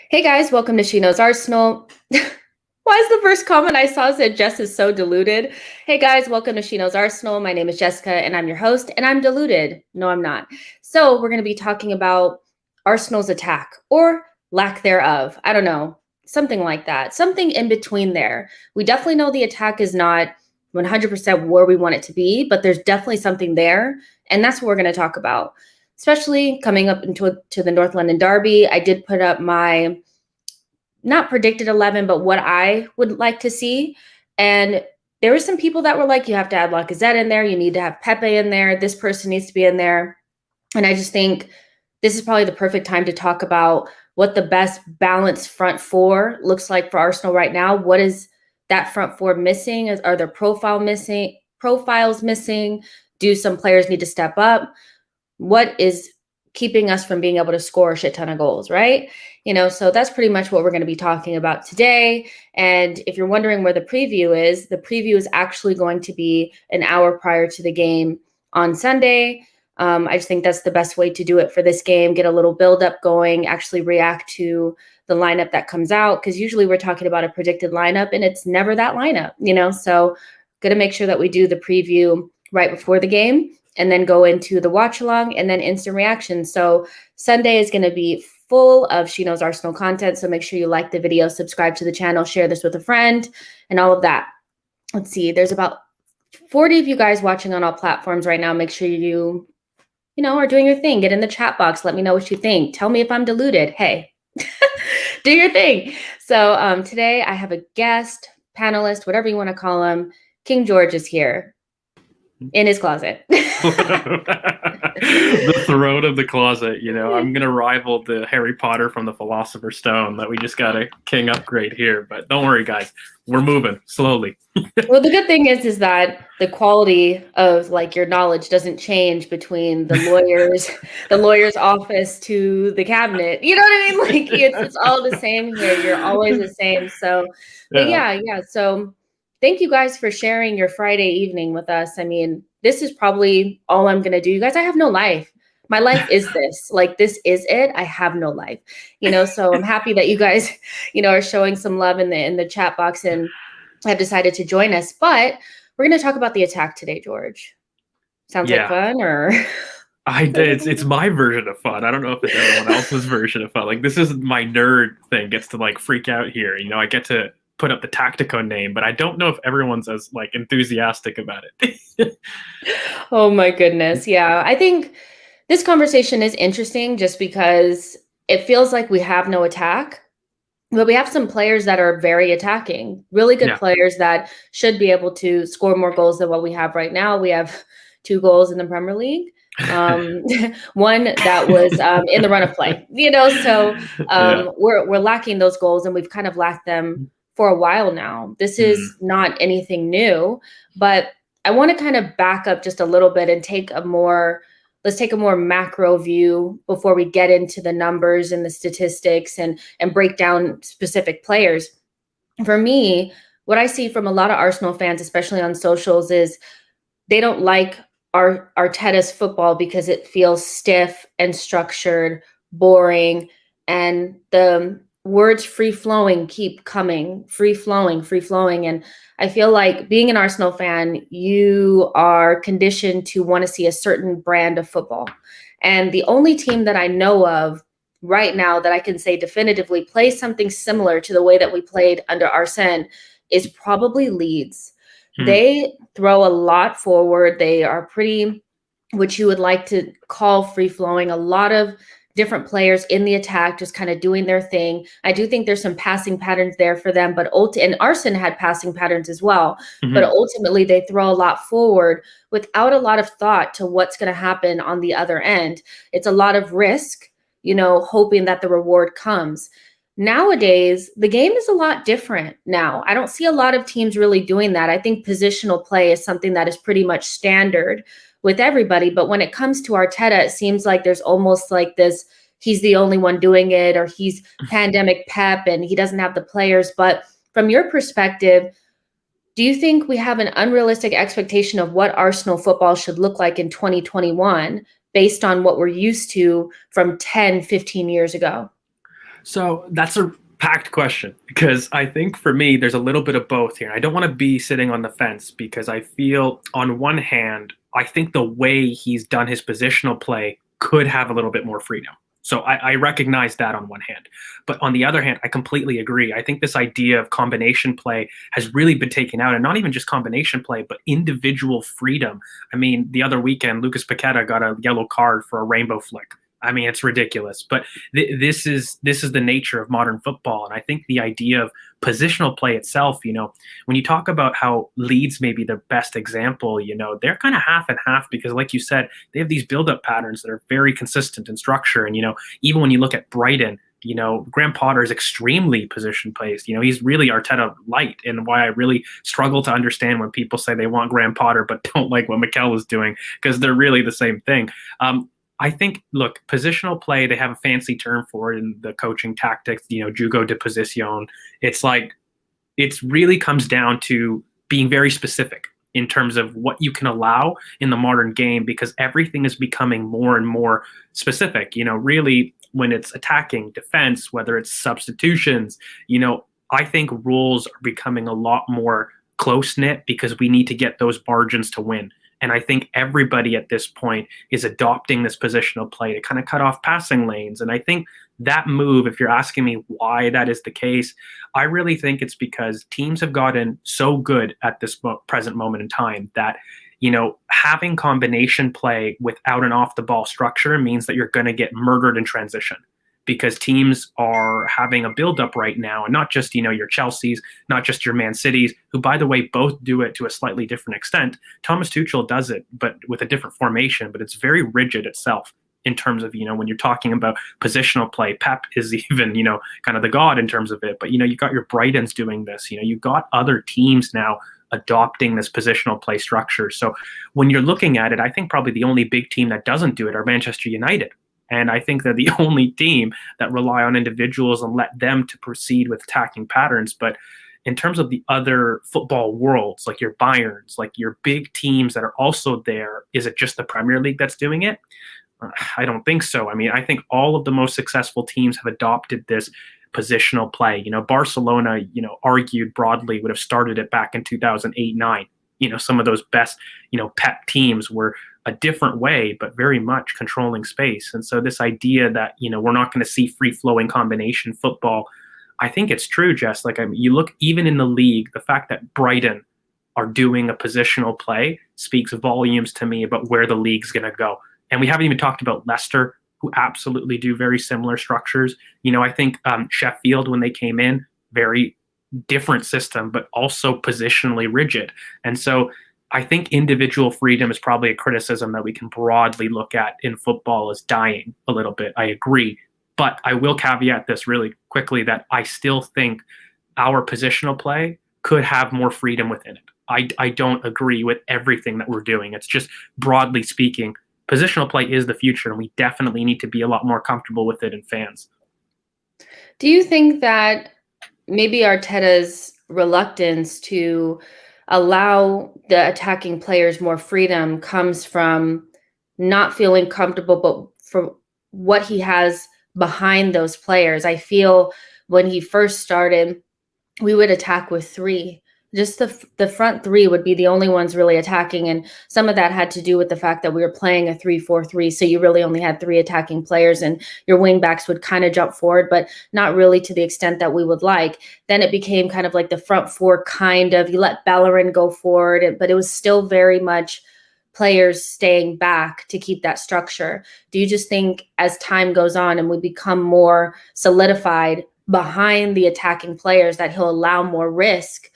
Hey guys, welcome to She Knows Arsenal. Why is the first comment I saw said Jess is so deluded? Hey guys, welcome to She Knows Arsenal. My name is Jessica and I'm your host, and I'm deluded. No, I'm not. So we're going to be talking about Arsenal's attack or lack thereof. I don't know, something like that, something in between there. We definitely know the attack is not 100% where we want it to be, but there's definitely something there, and that's what we're going to talk about. Especially coming up to the North London Derby. I did put up my not predicted 11, but what I would like to see. And there were some people that were like, you have to add Lacazette in there. You need to have Pepe in there. This person needs to be in there. And I just think this is probably the perfect time to talk about what the best balanced front four looks like for Arsenal right now. What is that front four missing? Are there profiles missing? Do some players need to step up? What is keeping us from being able to score a shit ton of goals, right? So that's pretty much what we're going to be talking about today. And if you're wondering where the preview is actually going to be an hour prior to the game on Sunday. I just think that's the best way to do it for this game, get a little build-up going, actually react to the lineup that comes out, because usually we're talking about a predicted lineup and it's never that lineup, so going to make sure that we do the preview right before the game and then go into the watch along and then instant reaction. So Sunday is going to be full of She Knows Arsenal content. So make sure you like the video, subscribe to the channel, share this with a friend, and all of that. Let's see, there's about 40 of you guys watching on all platforms right now. Make sure you are doing your thing. Get in the chat box. Let me know what you think. Tell me if I'm deluded. Hey, do your thing. So today I have a guest, panelist, whatever you want to call him. King George is here. In his closet. The throne of the closet, I'm going to rival the Harry Potter from the Philosopher's Stone that we just got a king upgrade here. But don't worry, guys. We're moving slowly. Well, the good thing is that the quality of your knowledge doesn't change between the lawyer's office to the cabinet. You know what I mean? It's all the same here. You're always the same. So, but yeah. So thank you guys for sharing your Friday evening with us. I mean, this is probably all I'm going to do. You guys, I have no life. My life is this. This is it. I have no life. So I'm happy that you guys, are showing some love in the chat box and have decided to join us. But we're going to talk about the attack today, George. Sounds like fun, or? It's my version of fun. I don't know if it's everyone else's version of fun. This is my nerd thing gets to freak out here. I get to put up the Tactico name, but I don't know if everyone's as enthusiastic about it. Oh my goodness. Yeah. I think this conversation is interesting just because it feels like we have no attack, but we have some players that are very attacking, really good players that should be able to score more goals than what we have right now. We have 2 goals in the Premier League. One that was in the run of play, so we're lacking those goals, and we've kind of lacked them for a while now. This is not anything new, but I want to kind of back up just a little bit and let's take a more macro view before we get into the numbers and the statistics and break down specific players. For me, what I see from a lot of Arsenal fans, especially on socials, is they don't like Arteta's football because it feels stiff and structured, boring, and the words free-flowing keep coming, free-flowing. And I feel like being an Arsenal fan, you are conditioned to want to see a certain brand of football. And the only team that I know of right now that I can say definitively plays something similar to the way that we played under Arsene is probably Leeds. They throw a lot forward. They are pretty, what you would like to call free-flowing, a lot of different players in the attack just kind of doing their thing. I do think there's some passing patterns there for them, and Arsene had passing patterns as well. But ultimately they throw a lot forward without a lot of thought to what's going to happen on the other end. It's a lot of risk, hoping that the reward comes. Nowadays, the game is a lot different now. I don't see a lot of teams really doing that. I think positional play is something that is pretty much standard with everybody. But when it comes to Arteta, it seems like there's almost this, he's the only one doing it, or he's pandemic Pep and he doesn't have the players. But from your perspective, do you think we have an unrealistic expectation of what Arsenal football should look like in 2021 based on what we're used to from 10, 15 years ago? So that's a packed question because I think for me, there's a little bit of both here. I don't want to be sitting on the fence because I feel, on one hand, I think the way he's done his positional play could have a little bit more freedom. So I recognize that on one hand. But on the other hand, I completely agree. I think this idea of combination play has really been taken out, and not even just combination play, but individual freedom. I mean, the other weekend, Lucas Paqueta got a yellow card for a rainbow flick. I mean, it's ridiculous, but this is the nature of modern football, and I think the idea of positional play itself. When you talk about how Leeds may be the best example, they're kind of half and half because, like you said, they have these build-up patterns that are very consistent in structure, and even when you look at Brighton. Graham Potter is extremely position placed. He's really Arteta light, and why I really struggle to understand when people say they want Graham Potter but don't like what Mikel is doing, because they're really the same thing. I think, look, positional play, they have a fancy term for it in the coaching tactics, jugo de posición. It's like, it really comes down to being very specific in terms of what you can allow in the modern game, because everything is becoming more and more specific. Really, when it's attacking, defense, whether it's substitutions, I think rules are becoming a lot more close-knit because we need to get those margins to win. And I think everybody at this point is adopting this positional play to kind of cut off passing lanes. And I think that move, if you're asking me why that is the case, I really think it's because teams have gotten so good at this present moment in time that, having combination play without an off-the-ball structure means that you're going to get murdered in transition. Because teams are having a build-up right now, and not just, your Chelseas, not just your Man Cities, who, by the way, both do it to a slightly different extent. Thomas Tuchel does it, but with a different formation, but it's very rigid itself in terms of, when you're talking about positional play. Pep is even, kind of the god in terms of it. But, you got your Brightons doing this. You've got other teams now adopting this positional play structure. So when you're looking at it, I think probably the only big team that doesn't do it are Manchester United. And I think they're the only team that rely on individuals and let them to proceed with attacking patterns. But in terms of the other football worlds, like your Bayerns, like your big teams that are also there, is it just the Premier League that's doing it? I don't think so. I mean, I think all of the most successful teams have adopted this positional play. Barcelona, argued broadly would have started it back in 2008-9. Some of those best, Pep teams were a different way, but very much controlling space. And so this idea that, we're not going to see free-flowing combination football, I think it's true, Jess. Like, you look even in the league, the fact that Brighton are doing a positional play speaks volumes to me about where the league's going to go. And we haven't even talked about Leicester, who absolutely do very similar structures. I think Sheffield, when they came in, very different system, but also positionally rigid. And so I think individual freedom is probably a criticism that we can broadly look at in football as dying a little bit. I agree. But I will caveat this really quickly that I still think our positional play could have more freedom within it. I don't agree with everything that we're doing. It's just, broadly speaking, positional play is the future, and we definitely need to be a lot more comfortable with it in fans. Do you think that maybe Arteta's reluctance to allow the attacking players more freedom comes from not feeling comfortable, but for what he has behind those players? I feel when he first started, we would attack with three. Just the front three would be the only ones really attacking. And some of that had to do with the fact that we were playing a 3-4-3. So you really only had three attacking players, and your wing backs would kind of jump forward, but not really to the extent that we would like. Then it became kind of like the front four, kind of. You let Bellerin go forward, but it was still very much players staying back to keep that structure. Do you just think as time goes on and we become more solidified behind the attacking players that he'll allow more risk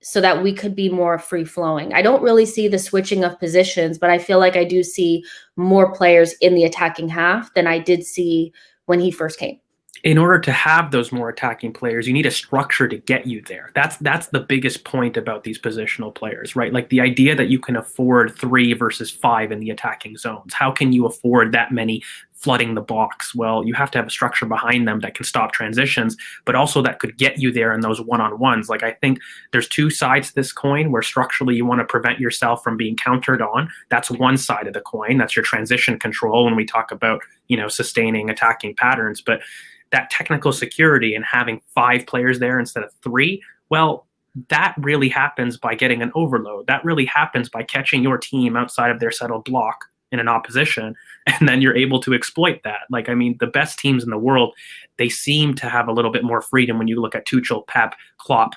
so that we could be more free-flowing? I don't really see the switching of positions, but I feel like I do see more players in the attacking half than I did see when he first came. In order to have those more attacking players, you need a structure to get you there. That's the biggest point about these positional players, right? Like the idea that you can afford 3 versus 5 in the attacking zones. How can you afford that many flooding the box? Well, you have to have a structure behind them that can stop transitions, but also that could get you there in those one-on-ones. Like, I think there's two sides to this coin where structurally you want to prevent yourself from being countered on. That's one side of the coin. That's your transition control when we talk about, sustaining attacking patterns. But that technical security and having 5 players there instead of 3, well, that really happens by getting an overload. That really happens by catching your team outside of their settled block in an opposition, and then you're able to exploit that. Like, I mean, the best teams in the world, they seem to have a little bit more freedom when you look at Tuchel, Pep, Klopp,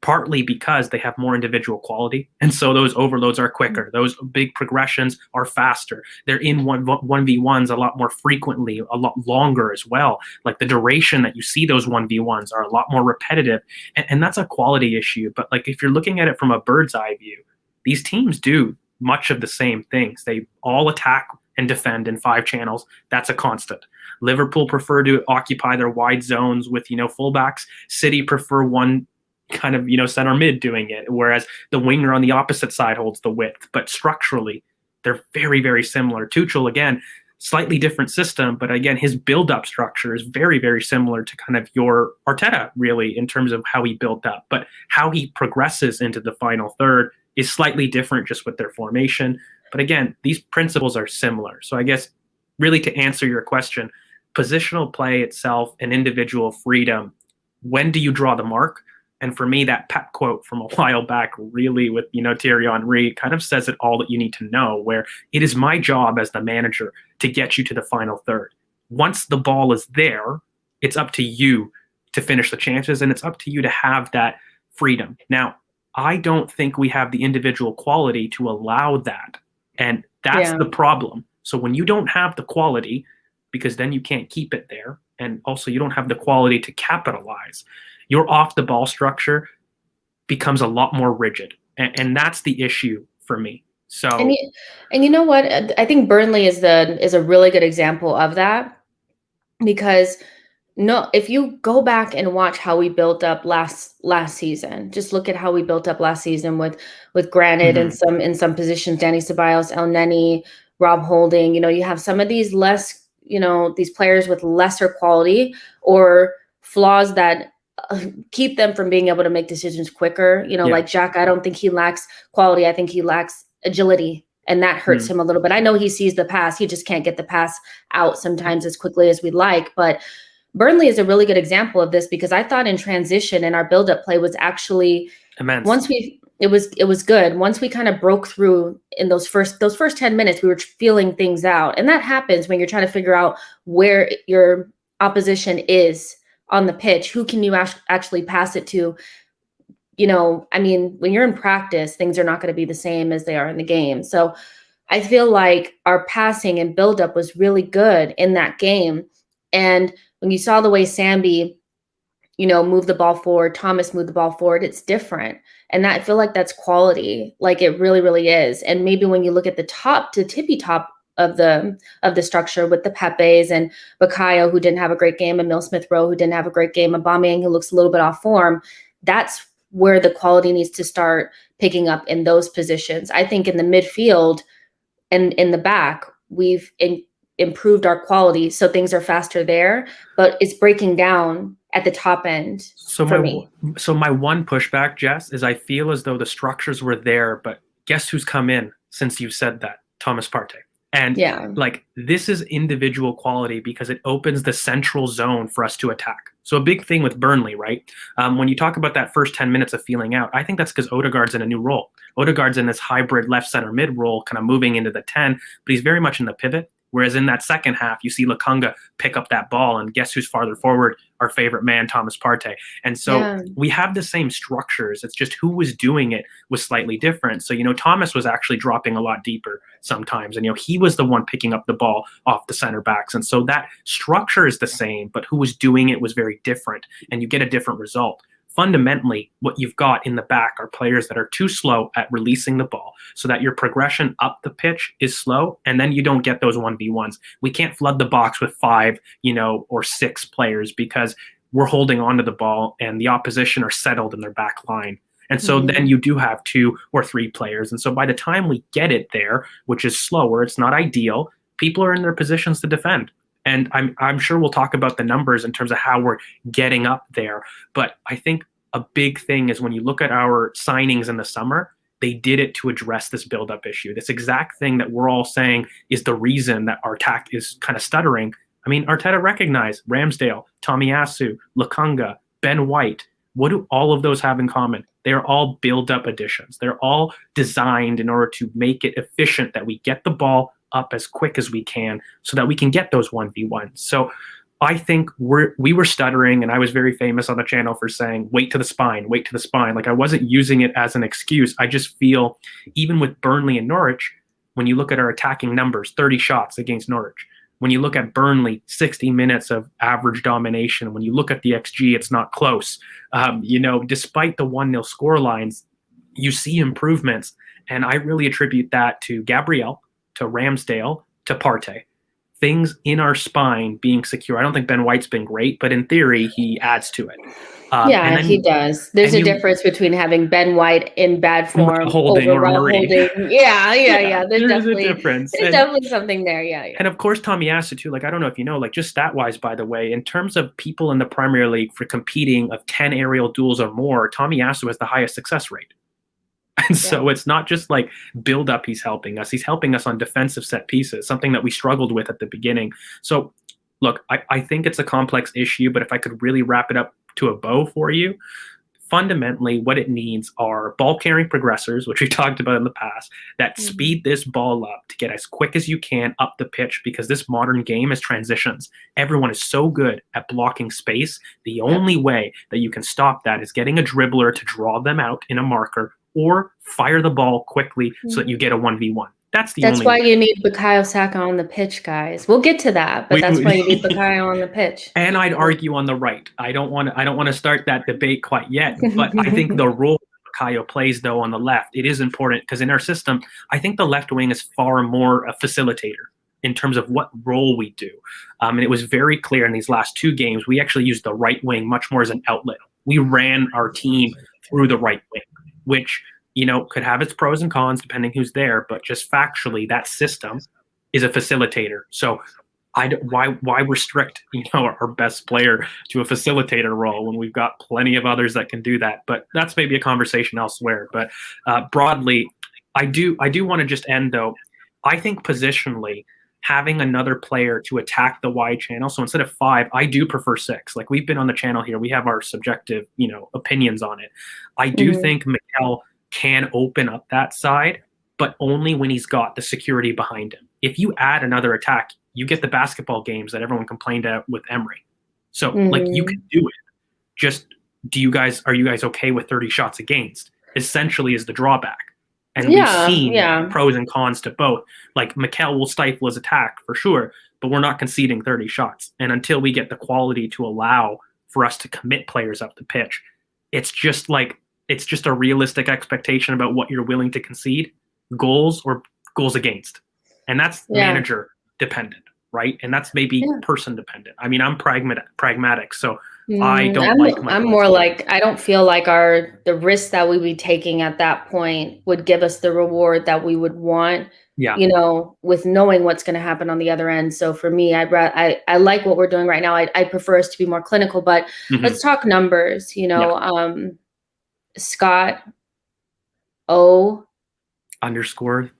partly because they have more individual quality. And so those overloads are quicker. Those big progressions are faster. They're in 1v1s a lot more frequently, a lot longer as well. Like the duration that you see those 1v1s are a lot more repetitive. And that's a quality issue. But like if you're looking at it from a bird's eye view, these teams do much of the same things. They all attack and defend in 5 channels. That's a constant. Liverpool prefer to occupy their wide zones with, fullbacks. City prefer one kind of, center mid doing it, whereas the winger on the opposite side holds the width. But structurally, they're very, very similar. Tuchel, again, slightly different system, but again, his build-up structure is very, very similar to kind of your Arteta, really, in terms of how he built up. But how he progresses into the final third is slightly different just with their formation. But again, these principles are similar. So I guess really to answer your question, positional play itself and individual freedom, when do you draw the mark? And for me, that Pep quote from a while back, really with, Thierry Henry, kind of says it all that you need to know, where it is my job as the manager to get you to the final third. Once the ball is there, it's up to you to finish the chances, and it's up to you to have that freedom. Now, I don't think we have the individual quality to allow that. And that's the problem. So when you don't have the quality, because then you can't keep it there, and also you don't have the quality to capitalize, your off the ball structure becomes a lot more rigid. And that's the issue for me. So and you know what? I think Burnley is a really good example of that, because if you go back and watch how we built up last season, just look at how we built up last season with Granit and in some positions, Danny Ceballos, El Neni, Rob Holding. You have some of these less, these players with lesser quality or flaws that keep them from being able to make decisions quicker. Like Jack, I don't think he lacks quality. I think he lacks agility, and that hurts him a little bit. I know he sees the pass. He just can't get the pass out sometimes as quickly as we'd like. But Burnley is a really good example of this, because I thought in transition and our build-up play was actually immense. It was good. Once we kind of broke through in those first 10 minutes, we were feeling things out. And that happens when you're trying to figure out where your opposition is on the pitch. Who can you actually pass it to? When you're in practice, things are not going to be the same as they are in the game. So I feel like our passing and buildup was really good in that game. And when you saw the way Sambi, move the ball forward, Thomas moved the ball forward, it's different. And I feel like that's quality. Like it really, really is. And maybe when you look at the top to tippy top of the structure with the Pepes and Bakayo, who didn't have a great game, and Emil Smith-Rowe, who didn't have a great game, Aubameyang, who looks a little bit off form, that's where the quality needs to start picking up in those positions. I think in the midfield and in the back, we've improved our quality, so things are faster there, but it's breaking down at the top end for me. So my one pushback, Jess, is I feel as though the structures were there, but guess who's come in since you said that? Thomas Partey. And this is individual quality because it opens the central zone for us to attack. So a big thing with Burnley, right? When you talk about that first 10 minutes of feeling out, I think that's because Odegaard's in a new role. Odegaard's in this hybrid left center mid role, kind of moving into the 10, but he's very much in the pivot. Whereas in that second half, you see Lokonga pick up that ball, and guess who's farther forward? Our favorite man, Thomas Partey. And so we have the same structures. It's just who was doing it was slightly different. So, Thomas was actually dropping a lot deeper sometimes. And, he was the one picking up the ball off the center backs. And so that structure is the same, but who was doing it was very different. And you get a different result. Fundamentally, what you've got in the back are players that are too slow at releasing the ball, so that your progression up the pitch is slow, and then you don't get those 1v1s. We can't flood the box with 5, or 6 players, because we're holding onto the ball and the opposition are settled in their back line. And so then you do have 2 or 3 players. And so by the time we get it there, which is slower, it's not ideal, people are in their positions to defend. And I'm sure we'll talk about the numbers in terms of how we're getting up there. But I think a big thing is when you look at our signings in the summer, they did it to address this build-up issue. This exact thing that we're all saying is the reason that our attack is kind of stuttering. I mean, Arteta recognized Ramsdale, Tomiyasu, Lokonga, Ben White. What do all of those have in common? They're all build-up additions. They're all designed in order to make it efficient that we get the ball up as quick as we can so that we can get those 1v1s. So I think we were stuttering, and I was very famous on the channel for saying, wait to the spine, wait to the spine. Like, I wasn't using it as an excuse. I just feel, even with Burnley and Norwich, when you look at our attacking numbers, 30 shots against Norwich. When you look at Burnley, 60 minutes of average domination. When you look at the XG, it's not close. Despite the 1-0 score lines, you see improvements. And I really attribute that to Gabriel, to Ramsdale, to Partey. Things in our spine being secure. I don't think Ben White's been great, but in theory, he adds to it. He does. There's a difference between having Ben White in bad form Holding or Murray. Yeah. There's definitely a difference. There's definitely something there. Yeah. And of course, Tomiyasu too. Like, I don't know if you know, like, just stat-wise, by the way, in terms of people in the Premier League for competing of 10 aerial duels or more, Tomiyasu has the highest success rate. And so it's not just like build up he's helping us. He's helping us on defensive set pieces, something that we struggled with at the beginning. So, look, I think it's a complex issue, but if I could really wrap it up to a bow for you, fundamentally what it needs are ball-carrying progressors, which we talked about in the past, that speed this ball up to get as quick as you can up the pitch, because this modern game is transitions. Everyone is so good at blocking space. The only way that you can stop that is getting a dribbler to draw them out in a marker or fire the ball quickly so that you get a 1v1. That's why you need Bukayo Saka on the pitch, guys. We'll get to that, but that's why you need Bukayo on the pitch. And I'd argue on the right. I don't want to start that debate quite yet, but I think the role Bukayo plays though on the left, it is important because in our system, I think the left wing is far more a facilitator in terms of what role we do. And it was very clear in these last two games, we actually used the right wing much more as an outlet. We ran our team through the right wing, which could have its pros and cons depending who's there, but just factually, that system is a facilitator. So why restrict our best player to a facilitator role when we've got plenty of others that can do that? But that's maybe a conversation elsewhere. But broadly, I do want to just end though. I think positionally, having another player to attack the wide channel. So instead of 5, I do prefer 6. Like, we've been on the channel here, we have our subjective opinions on it. I do think Mikel can open up that side, but only when he's got the security behind him. If you add another attack, you get the basketball games that everyone complained at with Emery. So like, you can do it. Just are you guys okay with 30 shots against? Essentially is the drawback. And we've seen pros and cons to both. Like, Mikel will stifle his attack for sure, but we're not conceding 30 shots. And until we get the quality to allow for us to commit players up the pitch, it's just a realistic expectation about what you're willing to concede, goals or goals against. And that's manager dependent, right? And that's maybe person dependent. I mean, I'm pragmatic, so I don't I'm more like, I don't feel like the risk that we'd be taking at that point would give us the reward that we would want, with knowing what's going to happen on the other end. So for me, I like what we're doing right now. I prefer us to be more clinical, but let's talk numbers, Scott O underscore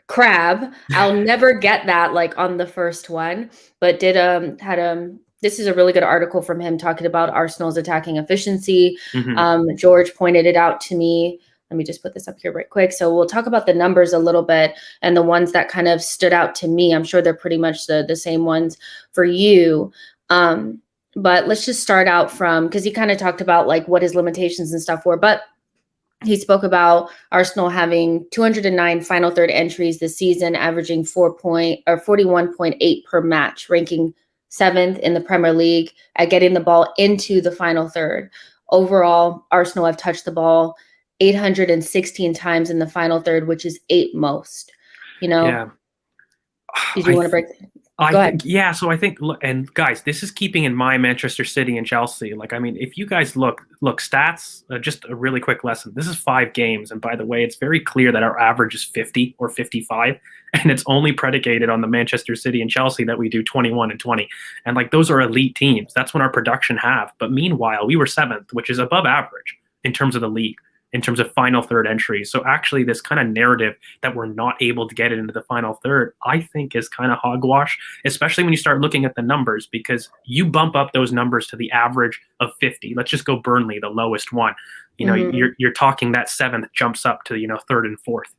crab. I'll never get that like on the first one, but this is a really good article from him talking about Arsenal's attacking efficiency. George pointed it out to me. Let me just put this up here right quick. So we'll talk about the numbers a little bit and the ones that kind of stood out to me. I'm sure they're pretty much the same ones for you. But let's just start out from, because he kind of talked about like what his limitations and stuff were. But he spoke about Arsenal having 209 final third entries this season, averaging 41.8 per match, ranking 7th in the Premier League at getting the ball into the final third. Overall, Arsenal have touched the ball 816 times in the final third, which is 8th most. Yeah. Did you want to break? Go ahead. So I think, and guys, this is keeping in mind Manchester City and Chelsea. Like, I mean, if you guys look stats, just a really quick lesson. This is 5 games. And by the way, it's very clear that our average is 50 or 55. And it's only predicated on the Manchester City and Chelsea that we do 21 and 20. And like, those are elite teams. That's when our production have. But meanwhile, we were 7th, which is above average in terms of the league. in terms of final third entries. So actually this kind of narrative that we're not able to get it into the final third, I think is kind of hogwash, especially when you start looking at the numbers, because you bump up those numbers to the average of 50. Let's just go Burnley, the lowest one. You're talking that seventh jumps up to, third and fourth,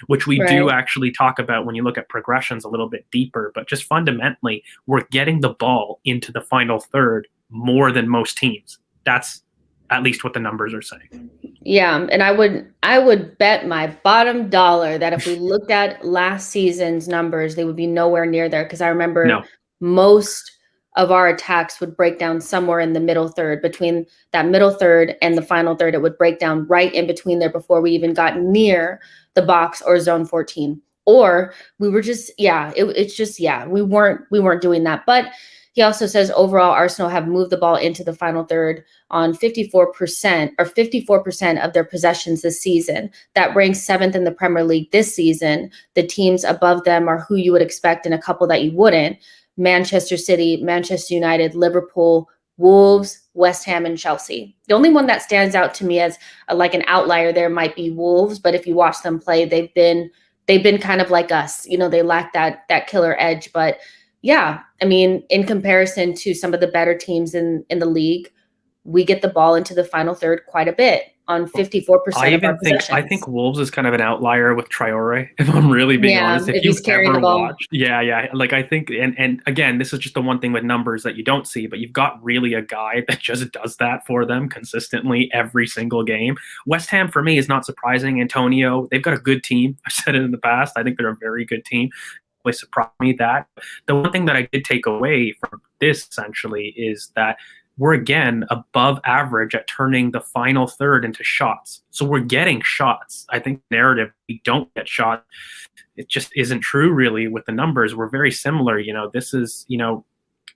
which we do actually talk about when you look at progressions a little bit deeper. But just fundamentally, we're getting the ball into the final third more than most teams. That's at least what the numbers are saying. Yeah, and I would bet my bottom dollar that if we looked at last season's numbers, they would be nowhere near there, because I remember most of our attacks would break down somewhere in the middle third. Between that middle third and the final third, it would break down right in between there before we even got near the box or zone 14. Or we were just, we weren't doing that. But he also says overall, Arsenal have moved the ball into the final third on 54% of their possessions this season. That ranks 7th in the Premier League this season. The teams above them are who you would expect and a couple that you wouldn't. Manchester City, Manchester United, Liverpool, Wolves, West Ham, and Chelsea. The only one that stands out to me as like an outlier there might be Wolves, but if you watch them play, they've been kind of like us. They lack that killer edge. But yeah, I mean, in comparison to some of the better teams in the league, we get the ball into the final third quite a bit on 54% of our possessions. I think Wolves is kind of an outlier with Traore, if I'm really being honest. If you've ever watched, like I think, and again, this is just the one thing with numbers that you don't see, but you've got really a guy that just does that for them consistently every single game. West Ham for me is not surprising. Antonio, they've got a good team. I've said it in the past. I think they're a very good team. It surprised me that the one thing that I did take away from this essentially is that we're again above average at turning the final third into shots. So we're getting shots. I think the narrative, we don't get shot, it just isn't true really with the numbers. We're very similar. This is,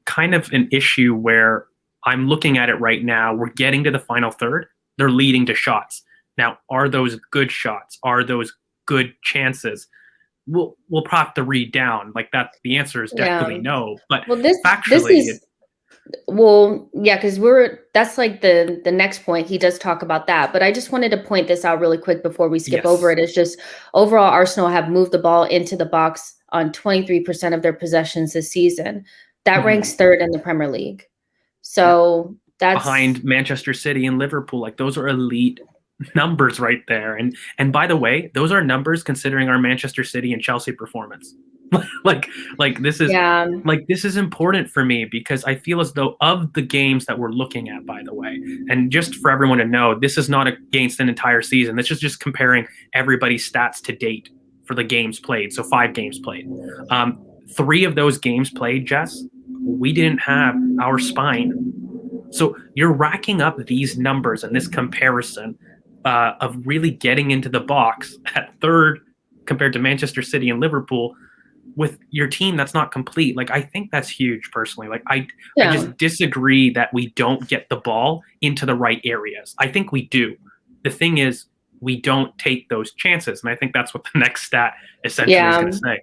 kind of an issue where I'm looking at it right now. We're getting to the final third. They're leading to shots. Now, are those good shots? Are those good chances? We'll probably have to read down like that. The answer is definitely no. But factually, because that's like the next point. He does talk about that, but I just wanted to point this out really quick before we skip over it. It's just overall, Arsenal have moved the ball into the box on 23% of their possessions this season. That ranks 3rd in the Premier League. So that's behind Manchester City and Liverpool. Like those are elite numbers right there. And by the way, those are numbers considering our Manchester City and Chelsea performance. like this is important for me, because I feel as though of the games that we're looking at, by the way, and just for everyone to know, this is not against an entire season. This is just comparing everybody's stats to date for the games played. So 5 games played. 3 of those games played, Jess, we didn't have our spine. So you're racking up these numbers and this comparison of really getting into the box at 3rd compared to Manchester City and Liverpool with your team that's not complete. Like, I think that's huge personally. Like I just disagree that we don't get the ball into the right areas. I think we do. The thing is, we don't take those chances. And I think that's what the next stat essentially is going to say.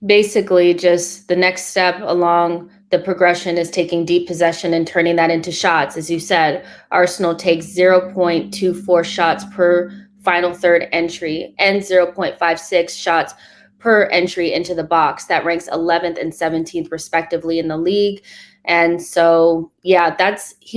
Basically, just the next step along the progression is taking deep possession and turning that into shots. As you said, Arsenal takes 0.24 shots per final third entry and 0.56 shots per entry into the box. That ranks 11th and 17th respectively in the league. And so, he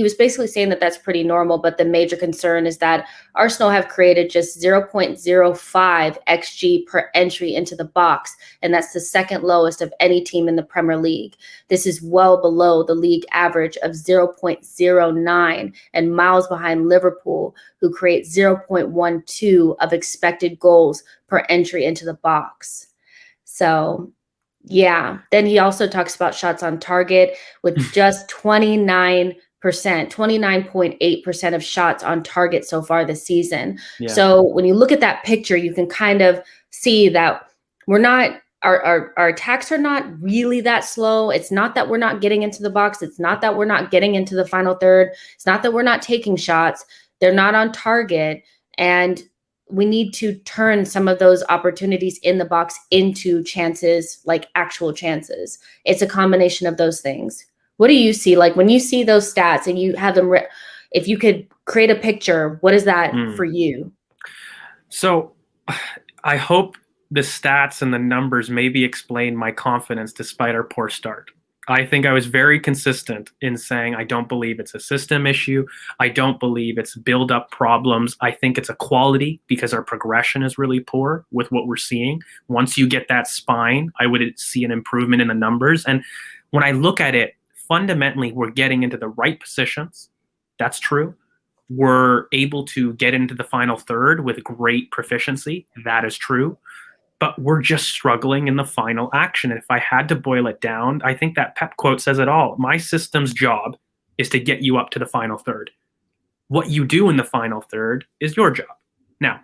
was basically saying that that's pretty normal, but the major concern is that Arsenal have created just 0.05 XG per entry into the box, and that's the 2nd lowest of any team in the Premier League. This is well below the league average of 0.09 and miles behind Liverpool, who create 0.12 of expected goals per entry into the box. So, then he also talks about shots on target with just 29.8% of shots on target so far this season. Yeah. So when you look at that picture, you can kind of see that our attacks are not really that slow. It's not that we're not getting into the box. It's not that we're not getting into the final third. It's not that we're not taking shots. They're not on target. And we need to turn some of those opportunities in the box into chances, like actual chances. It's a combination of those things. What do you see? Like when you see those stats and you have them, if you could create a picture, what is that for you? So I hope the stats and the numbers maybe explain my confidence despite our poor start. I think I was very consistent in saying I don't believe it's a system issue. I don't believe it's build up problems. I think it's a quality because our progression is really poor with what we're seeing. Once you get that spine, I would see an improvement in the numbers. And when I look at it, fundamentally, we're getting into the right positions. That's true. We're able to get into the final third with great proficiency. That is true. But we're just struggling in the final action. And if I had to boil it down, I think that Pep quote says it all. My system's job is to get you up to the final third. What you do in the final third is your job. Now,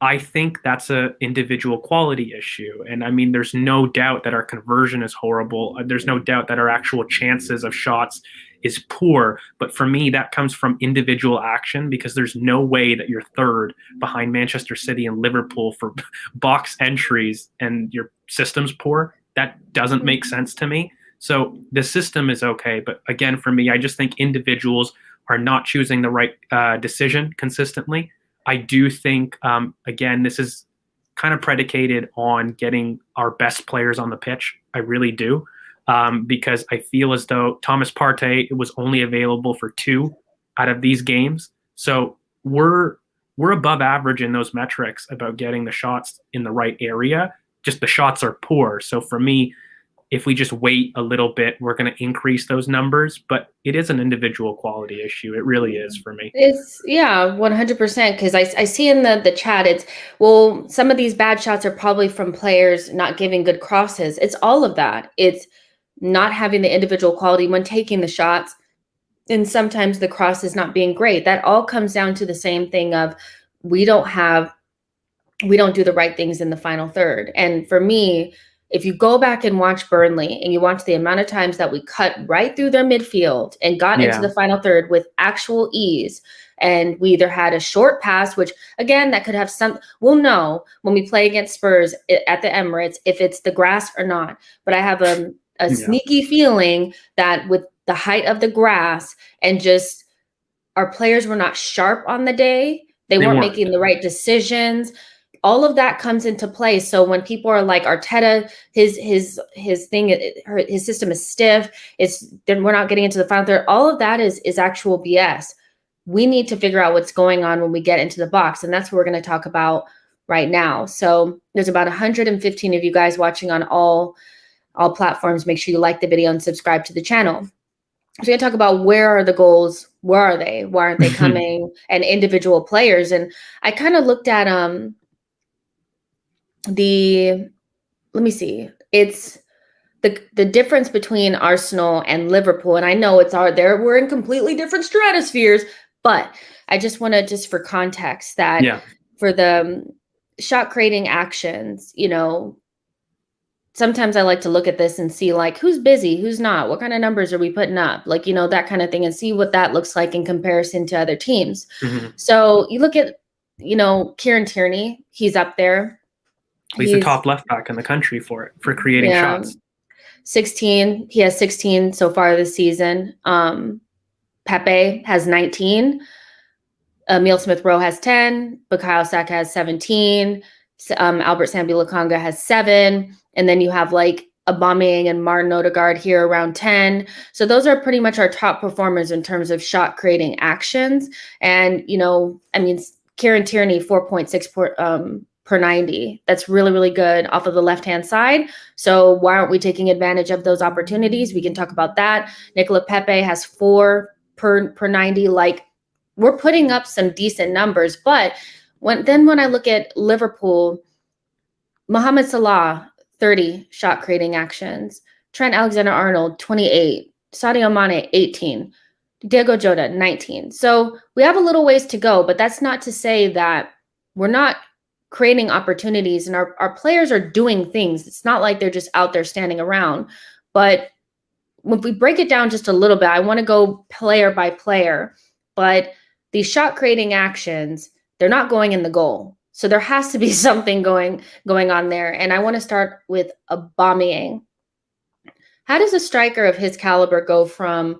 I think that's an individual quality issue. And I mean, there's no doubt that our conversion is horrible. There's no doubt that our actual chances of shots is poor. But for me, that comes from individual action because there's no way that you're third behind Manchester City and Liverpool for box entries and your system's poor. That doesn't make sense to me. So the system is okay. But again, for me, I just think individuals are not choosing the right decision consistently. I do think, again, this is kind of predicated on getting our best players on the pitch. I really do, because I feel as though Thomas Partey was only available for 2 out of these games. So we're above average in those metrics about getting the shots in the right area. Just the shots are poor. So for me, if we just wait a little bit, we're going to increase those numbers. But it is an individual quality issue. It really is for me. It's 100%. Because I see in the chat, it's, well, some of these bad shots are probably from players not giving good crosses. It's all of that. It's not having the individual quality when taking the shots. And sometimes the cross is not being great. That all comes down to the same thing of we don't do the right things in the final third. And for me, if you go back and watch Burnley and you watch the amount of times that we cut right through their midfield and got into the final third with actual ease, and we either had a short pass, which again, that could have we'll know when we play against Spurs at the Emirates, if it's the grass or not. But I have a sneaky feeling that with the height of the grass and just our players were not sharp on the day, they weren't making the right decisions. All of that comes into play. So when people are like Arteta, his system is stiff. Then we're not getting into the final third. All of that is actual BS. We need to figure out what's going on when we get into the box, and that's what we're going to talk about right now. So there's about 115 of you guys watching on all platforms. Make sure you like the video and subscribe to the channel. So we're going to talk about where are the goals? Where are they? Why aren't they coming? And individual players. And I kind of looked at let me see. It's the difference between Arsenal and Liverpool. And I know we're in completely different stratospheres, but I just want to, just for context, that for the shot creating actions, sometimes I like to look at this and see like who's busy, who's not, what kind of numbers are we putting up, like, that kind of thing, and see what that looks like in comparison to other teams. So you look at, Kieran Tierney, he's up there. He's the top left back in the country for creating shots. 16. He has 16 so far this season. Pepe has 19. Emile Smith-Rowe has 10. Bukayo Saka has 17. Albert Sambi-Lokonga has 7. And then you have like Aubameyang and Martin Odegaard here around 10. So those are pretty much our top performers in terms of shot creating actions. And, Kieran Tierney, 4.6 per 90. That's really, really good off of the left-hand side. So why aren't we taking advantage of those opportunities? We can talk about that. Nicola Pepe has 4 per 90. Like, we're putting up some decent numbers. But when I look at Liverpool, Mohamed Salah, 30 shot creating actions. Trent Alexander-Arnold, 28. Sadio Mane, 18. Diego Jota, 19. So we have a little ways to go, but that's not to say that we're not creating opportunities, and our players are doing things. It's not like they're just out there standing around. But if we break it down just a little bit, I want to go player by player. But these shot creating actions, they're not going in the goal. So there has to be something going on there. And I want to start with Aubameyang. How does a striker of his caliber go from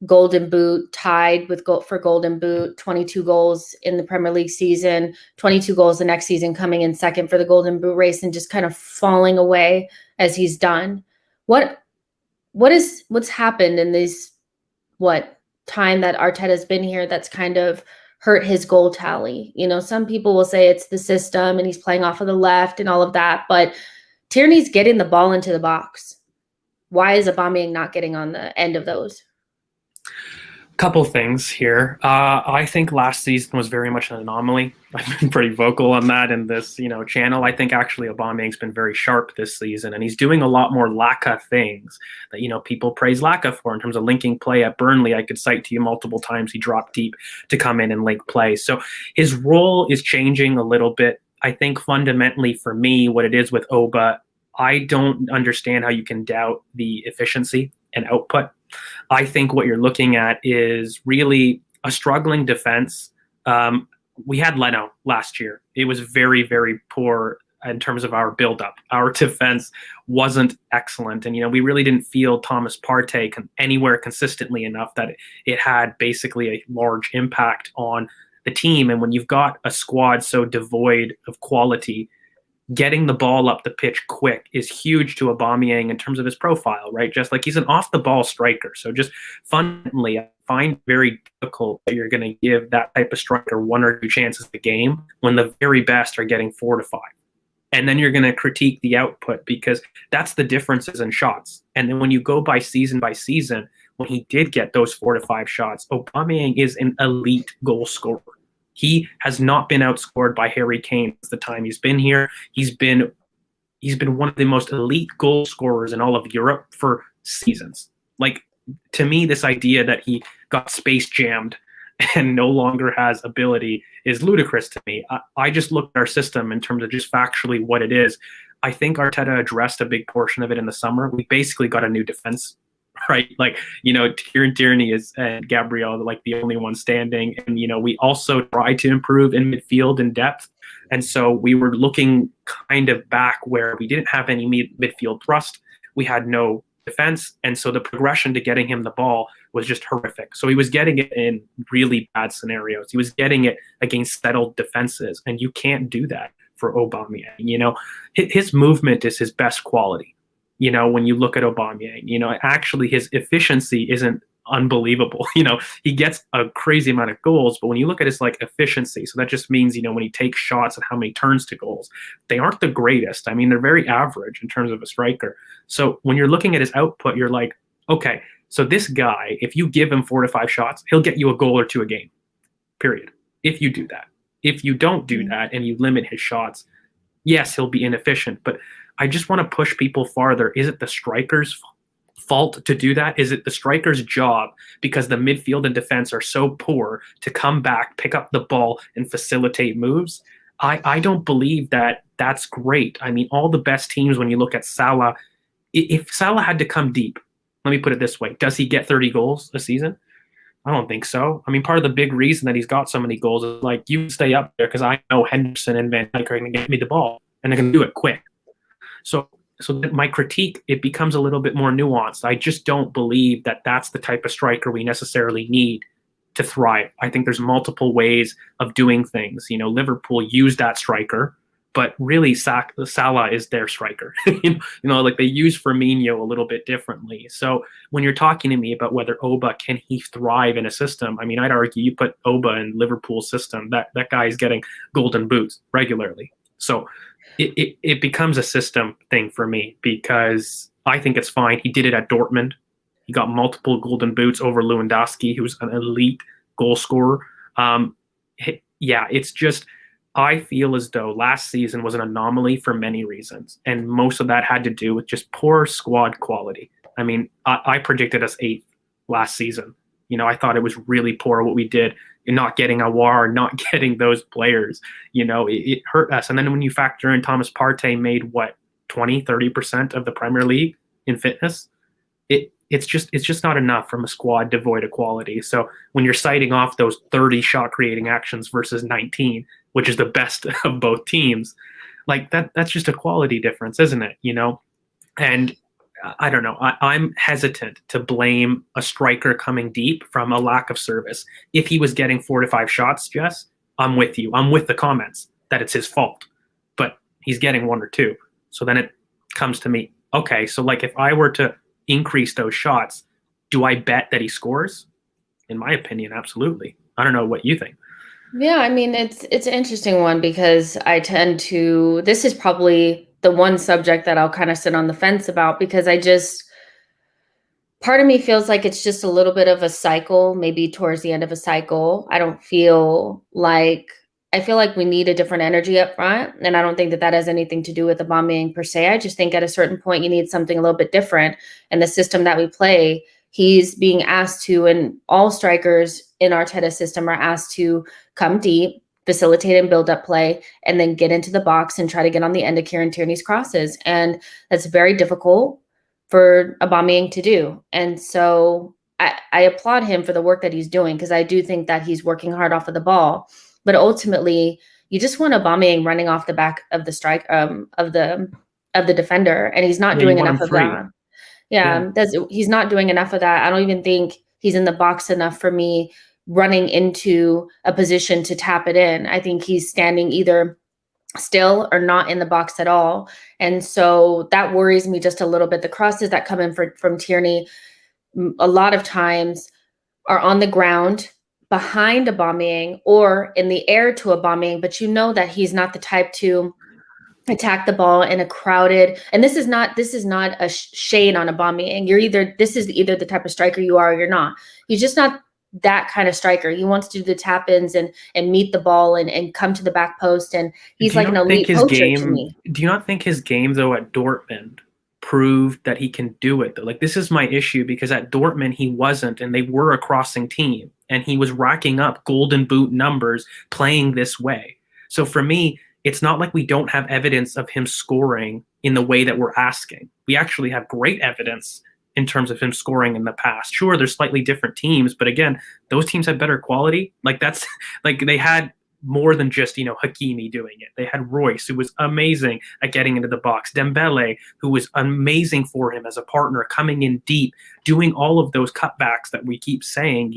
Golden Boot, tied with for Golden Boot, 22 goals in the Premier League season, 22 goals the next season, coming in second for the Golden Boot race, and just kind of falling away as he's done. What's happened in this time that Arteta's been here that's kind of hurt his goal tally? You know, some people will say it's the system and he's playing off of the left and all of that, but Tierney's getting the ball into the box. Why is Aubameyang not getting on the end of those? Couple things here. I think last season was very much an anomaly. I've been pretty vocal on that in this, channel. I think actually Aubameyang's been very sharp this season, and he's doing a lot more Laka things that people praise Laka for in terms of linking play at Burnley. I could cite to you multiple times he dropped deep to come in and link play. So his role is changing a little bit. I think fundamentally for me, what it is with Oba, I don't understand how you can doubt the efficiency and output. I think what you're looking at is really a struggling defense. We had Leno last year. It was very, very poor in terms of our buildup. Our defense wasn't excellent. And, we really didn't feel Thomas Partey anywhere consistently enough that it had basically a large impact on the team. And when you've got a squad so devoid of quality, getting the ball up the pitch quick is huge to Aubameyang in terms of his profile, right? Just like he's an off-the-ball striker. So just fundamentally, I find very difficult that you're going to give that type of striker 1 or 2 chances a game when the very best are getting 4 to 5. And then you're going to critique the output because that's the differences in shots. And then when you go by season, when he did get those 4 to 5 shots, Aubameyang is an elite goal scorer. He has not been outscored by Harry Kane since the time he's been here. He's been one of the most elite goal scorers in all of Europe for seasons. Like, to me, this idea that he got space jammed and no longer has ability is ludicrous to me. I just look at our system in terms of just factually what it is. I think Arteta addressed a big portion of it in the summer. We basically got a new defense, right? Like, Tierney is and Gabriel like the only one standing. And, we also tried to improve in midfield and depth. And so we were looking kind of back where we didn't have any midfield thrust. We had no defense. And so the progression to getting him the ball was just horrific. So he was getting it in really bad scenarios. He was getting it against settled defenses. And you can't do that for Aubameyang. His movement is his best quality. When you look at Aubameyang, actually his efficiency isn't unbelievable. He gets a crazy amount of goals, but when you look at his efficiency, so that just means, when he takes shots and how many turns to goals, they aren't the greatest. I mean, they're very average in terms of a striker. So when you're looking at his output, you're like, okay, so this guy, if you give him 4 to 5 shots, he'll get you a goal or 2 a game, period. If you do that. If you don't do that and you limit his shots, yes, he'll be inefficient, but I just want to push people farther. Is it the striker's fault to do that? Is it the striker's job because the midfield and defense are so poor to come back, pick up the ball, and facilitate moves? I don't believe that that's great. I mean, all the best teams, when you look at Salah, if Salah had to come deep, let me put it this way, does he get 30 goals a season? I don't think so. I mean, part of the big reason that he's got so many goals is like, you stay up there because I know Henderson and Van Dijk are going to get me the ball, and they're going to do it quick. So my critique, it becomes a little bit more nuanced. I just don't believe that that's the type of striker we necessarily need to thrive. I think there's multiple ways of doing things. Liverpool used that striker, but really Salah is their striker. Like they use Firmino a little bit differently. So when you're talking to me about whether Oba, can he thrive in a system? I mean, I'd argue you put Oba in Liverpool's system, that guy is getting golden boots regularly. So it becomes a system thing for me because I think it's fine. He did it at Dortmund. He got multiple golden boots over Lewandowski, who's an elite goal scorer. It's just, I feel as though last season was an anomaly for many reasons. And most of that had to do with just poor squad quality. I mean, I predicted us 8th last season. I thought it was really poor what we did in not getting Aouar, not getting those players. It hurt us. And then when you factor in Thomas Partey made 20-30% of the Premier League in fitness, it's just not enough from a squad devoid of quality. So when you're citing off those 30 shot creating actions versus 19, which is the best of both teams, like that's just a quality difference, isn't it? And I don't know. I'm hesitant to blame a striker coming deep from a lack of service. If he was getting 4 to 5 shots, Jess, I'm with you. I'm with the comments that it's his fault, but he's getting 1 or 2. So then it comes to me, okay, so like if I were to increase those shots, do I bet that he scores? In my opinion, absolutely. I don't know what you think. Yeah, I mean, it's an interesting one because I tend to, this is probably the one subject that I'll kind of sit on the fence about because part of me feels like it's just a little bit of a cycle, maybe towards the end of a cycle. I feel like we need a different energy up front, and I don't think that that has anything to do with the bombing per se. I just think at a certain point you need something a little bit different. And the system that we play, he's being asked to, and all strikers in Arteta's system are asked to come deep, facilitate and build up play, and then get into the box and try to get on the end of Kieran Tierney's crosses. And that's very difficult for Aubameyang to do. And so I applaud him for the work that he's doing because I do think that he's working hard off of the ball. But ultimately, you just want Aubameyang running off the back of the strike of the defender, and he's not doing enough of that. Yeah, he's not doing enough of that. I don't even think he's in the box enough for me running into a position to tap it in. I think he's standing either still or not in the box at all. And so that worries me just a little bit. The crosses that come in from Tierney a lot of times are on the ground behind Aubameyang or in the air to Aubameyang, but you know that he's not the type to attack the ball in a crowded, and this is not a shade on Aubameyang. This is either the type of striker you are or you're not. He's just not that kind of striker. He wants to do the tap-ins and meet the ball and come to the back post, and he's like an elite poacher to me. Do you not think his game, though, at Dortmund proved that he can do it, though? Like, this is my issue, because at Dortmund he wasn't, and they were a crossing team, and he was racking up golden boot numbers playing this way. So for me, it's not like we don't have evidence of him scoring in the way that we're asking. We actually have great evidence in terms of him scoring in the past. Sure, there's slightly different teams, but again, those teams had better quality. Like, that's like they had more than just, Hakimi doing it. They had Royce, who was amazing at getting into the box. Dembele, who was amazing for him as a partner, coming in deep, doing all of those cutbacks that we keep saying.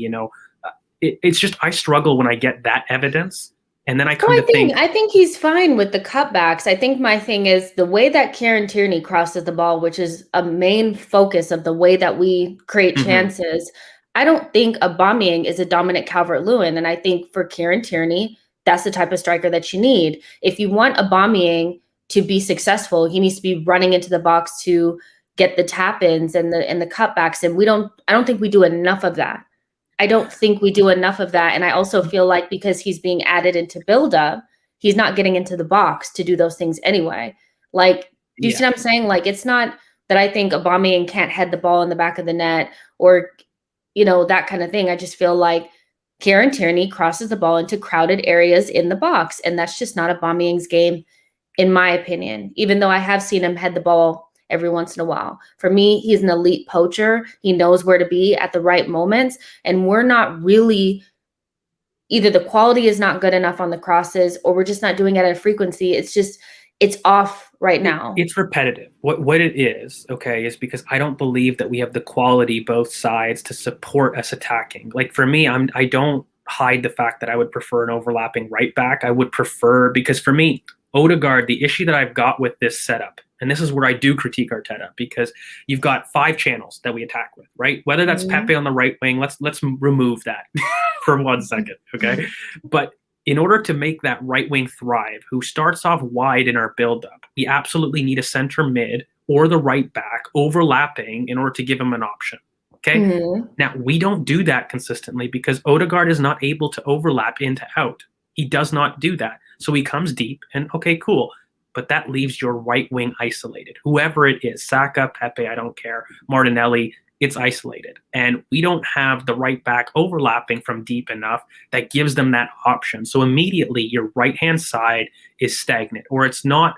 It's just, I struggle when I get that evidence. And then I think he's fine with the cutbacks. I think my thing is the way that Kieran Tierney crosses the ball, which is a main focus of the way that we create chances. I don't think Aubameyang is a dominant Calvert-Lewin. And I think for Kieran Tierney, that's the type of striker that you need. If you want Aubameyang to be successful, he needs to be running into the box to get the tap-ins and the cutbacks. And I don't think we do enough of that. I don't think we do enough of that. And I also feel like because he's being added into build-up, he's not getting into the box to do those things anyway. Like, do you see what I'm saying? Like, it's not that I think Aubameyang can't head the ball in the back of the net or, that kind of thing. I just feel like Kieran Tierney crosses the ball into crowded areas in the box. And that's just not Aubameyang's game, in my opinion, even though I have seen him head the ball every once in a while. For me, he's an elite poacher. He knows where to be at the right moments. And we're not really, either the quality is not good enough on the crosses or we're just not doing it at a frequency. It's off right now. It's repetitive. What it is, okay, is because I don't believe that we have the quality both sides to support us attacking. Like, for me, I don't hide the fact that I would prefer an overlapping right back. I would prefer, because for me, Odegaard, the issue that I've got with this setup, and this is where I do critique Arteta, because you've got 5 channels that we attack with, right? Whether that's Pepe on the right wing, let's remove that for 1 second, okay? But in order to make that right wing thrive, who starts off wide in our build-up, we absolutely need a center mid or the right back overlapping in order to give him an option, okay? Now, we don't do that consistently because Odegaard is not able to overlap into out. He does not do that. So he comes deep and, okay, cool. But that leaves your right wing isolated. Whoever it is, Saka, Pepe, I don't care, Martinelli, it's isolated. And we don't have the right back overlapping from deep enough that gives them that option. So immediately your right-hand side is stagnant, or it's not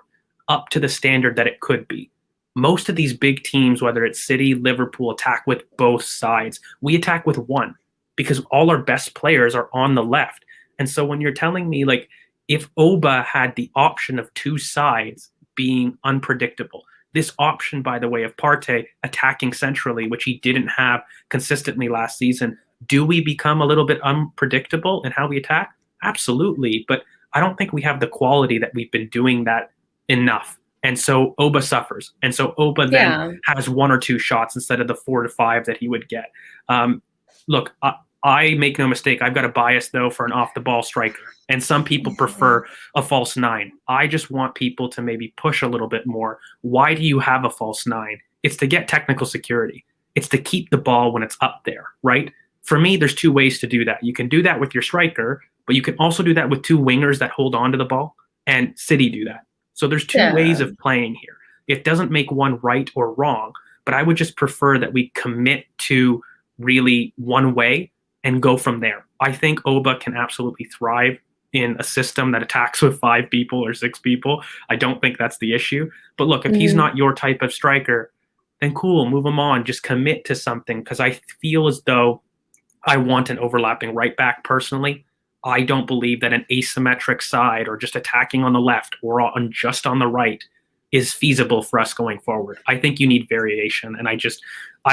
up to the standard that it could be. Most of these big teams, whether it's City, Liverpool, attack with both sides. We attack with one because all our best players are on the left. And so when you're telling me, like, if Oba had the option of 2 sides being unpredictable, this option, by the way, of Partey attacking centrally, which he didn't have consistently last season, do we become a little bit unpredictable in how we attack? Absolutely. But I don't think we have the quality that we've been doing that enough. And so Oba suffers. And so Oba then has 1 or 2 shots instead of the 4 to 5 that he would get. Look, I make no mistake. I've got a bias, though, for an off-the-ball striker. And some people prefer a false 9. I just want people to maybe push a little bit more. Why do you have a false 9? It's to get technical security. It's to keep the ball when it's up there, right? For me, there's 2 ways to do that. You can do that with your striker, but you can also do that with 2 wingers that hold on to the ball, and City do that. So there's 2 ways of playing here. It doesn't make one right or wrong, but I would just prefer that we commit to really one way and go from there. I think Oba can absolutely thrive in a system that attacks with 5 people or 6 people. I don't think that's the issue. But look, if he's not your type of striker, then cool, move him on. Just commit to something, because I feel as though I want an overlapping right back personally. I don't believe that an asymmetric side or just attacking on the left or just on the right is feasible for us going forward. I think you need variation, and I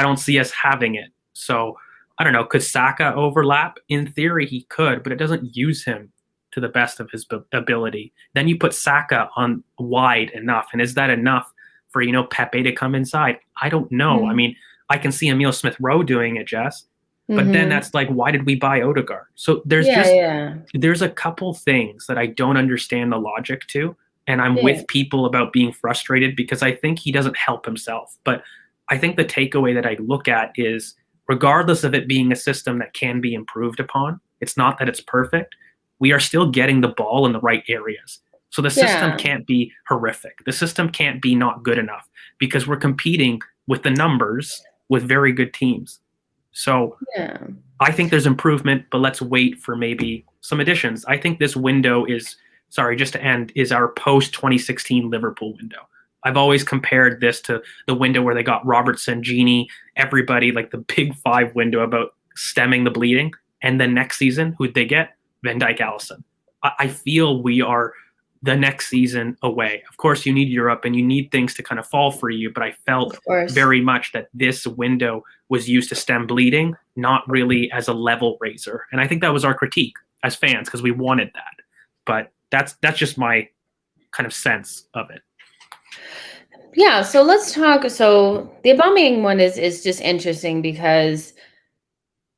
don't see us having it. So I don't know, could Saka overlap? In theory, he could, but it doesn't use him to the best of his ability. Then you put Saka on wide enough, and is that enough for, Pepe to come inside? I don't know. I mean, I can see Emile Smith-Rowe doing it, Jess. But then that's like, why did we buy Odegaard? So there's there's a couple things that I don't understand the logic to. And I'm with people about being frustrated because I think he doesn't help himself. But I think the takeaway that I look at is, regardless of it being a system that can be improved upon, it's not that it's perfect. We are still getting the ball in the right areas. So the system can't be horrific. The system can't be not good enough, because we're competing with the numbers with very good teams. So I think there's improvement, but let's wait for maybe some additions. I think this window is our post-2016 Liverpool window. I've always compared this to the window where they got Robertson, Gini, everybody, like the big 5 window about stemming the bleeding. And then next season, who'd they get? Van Dijk, Alisson. I feel we are the next season away. Of course, you need Europe and you need things to kind of fall for you, but I felt very much that this window was used to stem bleeding, not really as a level raiser. And I think that was our critique as fans, because we wanted that. But that's just my kind of sense of it. Yeah, so let's talk. So the Aubameyang one is just interesting because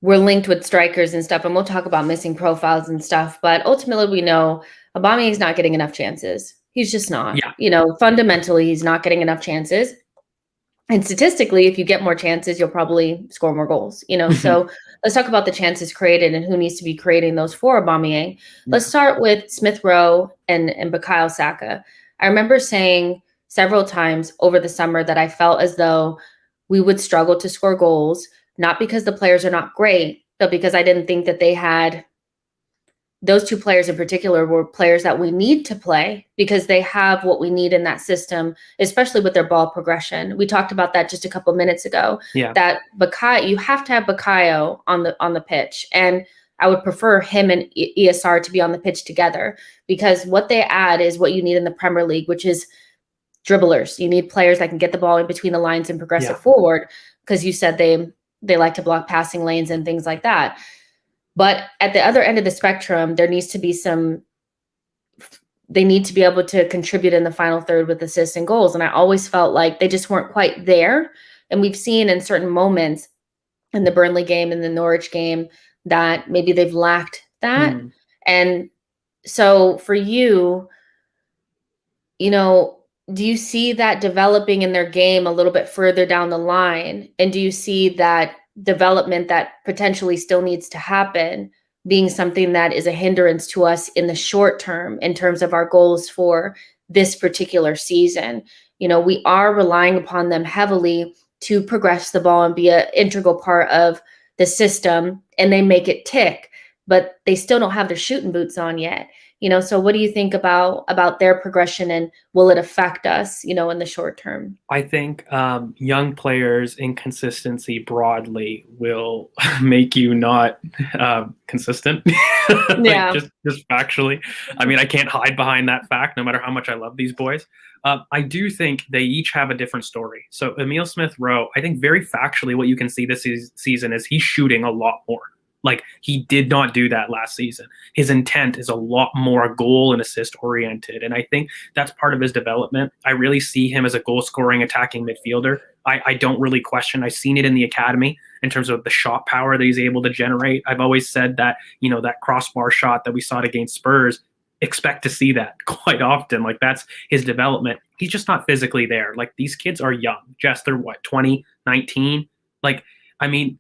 we're linked with strikers and stuff, and we'll talk about missing profiles and stuff. But ultimately, we know Aubameyang's not getting enough chances. He's just not. Yeah. Fundamentally, he's not getting enough chances. And statistically, if you get more chances, you'll probably score more goals. So let's talk about the chances created and who needs to be creating those for Aubameyang. Let's start with Smith-Rowe and Bukayo Saka. I remember saying several times over the summer that I felt as though we would struggle to score goals, not because the players are not great, but because I didn't think that they had, those 2 players in particular were players that we need to play, because they have what we need in that system, especially with their ball progression. We talked about that just a couple minutes ago. That Bukayo, you have to have Bukayo on the pitch. And I would prefer him and ESR to be on the pitch together, because what they add is what you need in the Premier League, which is dribblers. You need players that can get the ball in between the lines and progress it forward, because you said they like to block passing lanes and things like that. But at the other end of the spectrum, there needs to be they need to be able to contribute in the final third with assists and goals. And I always felt like they just weren't quite there. And we've seen in certain moments in the Burnley game and the Norwich game that maybe they've lacked that. And so for you, do you see that developing in their game a little bit further down the line? And do you see that development that potentially still needs to happen being something that is a hindrance to us in the short term in terms of our goals for this particular season? We are relying upon them heavily to progress the ball and be an integral part of the system, and they make it tick, but they still don't have their shooting boots on yet. So what do you think about their progression, and will it affect us, in the short term? I think young players' inconsistency broadly will make you not consistent, like Yeah. just factually. I mean, I can't hide behind that fact, no matter how much I love these boys. I do think they each have a different story. So Emil Smith Rowe, I think very factually, what you can see this season is he's shooting a lot more. Like, he did not do that last season. His intent is a lot more goal and assist oriented. And I think that's part of his development. I really see him as a goal scoring, attacking midfielder. I don't really question. I've seen it in the academy in terms of the shot power that he's able to generate. I've always said that, that crossbar shot that we saw against Spurs, expect to see that quite often. Like, that's his development. He's just not physically there. Like, these kids are young. Jess, they're what, 20, 19? Like, I mean,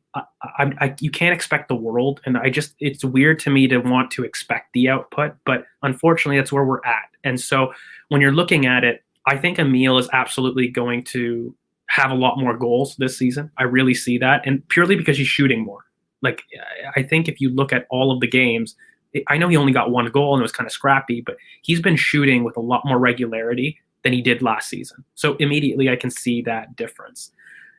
you can't expect the world, and it's weird to me to want to expect the output, but unfortunately, that's where we're at. And so, when you're looking at it, I think Emil is absolutely going to have a lot more goals this season. I really see that, and purely because he's shooting more. Like, I think if you look at all of the games, I know he only got one goal and it was kind of scrappy, but he's been shooting with a lot more regularity than he did last season. So immediately, I can see that difference.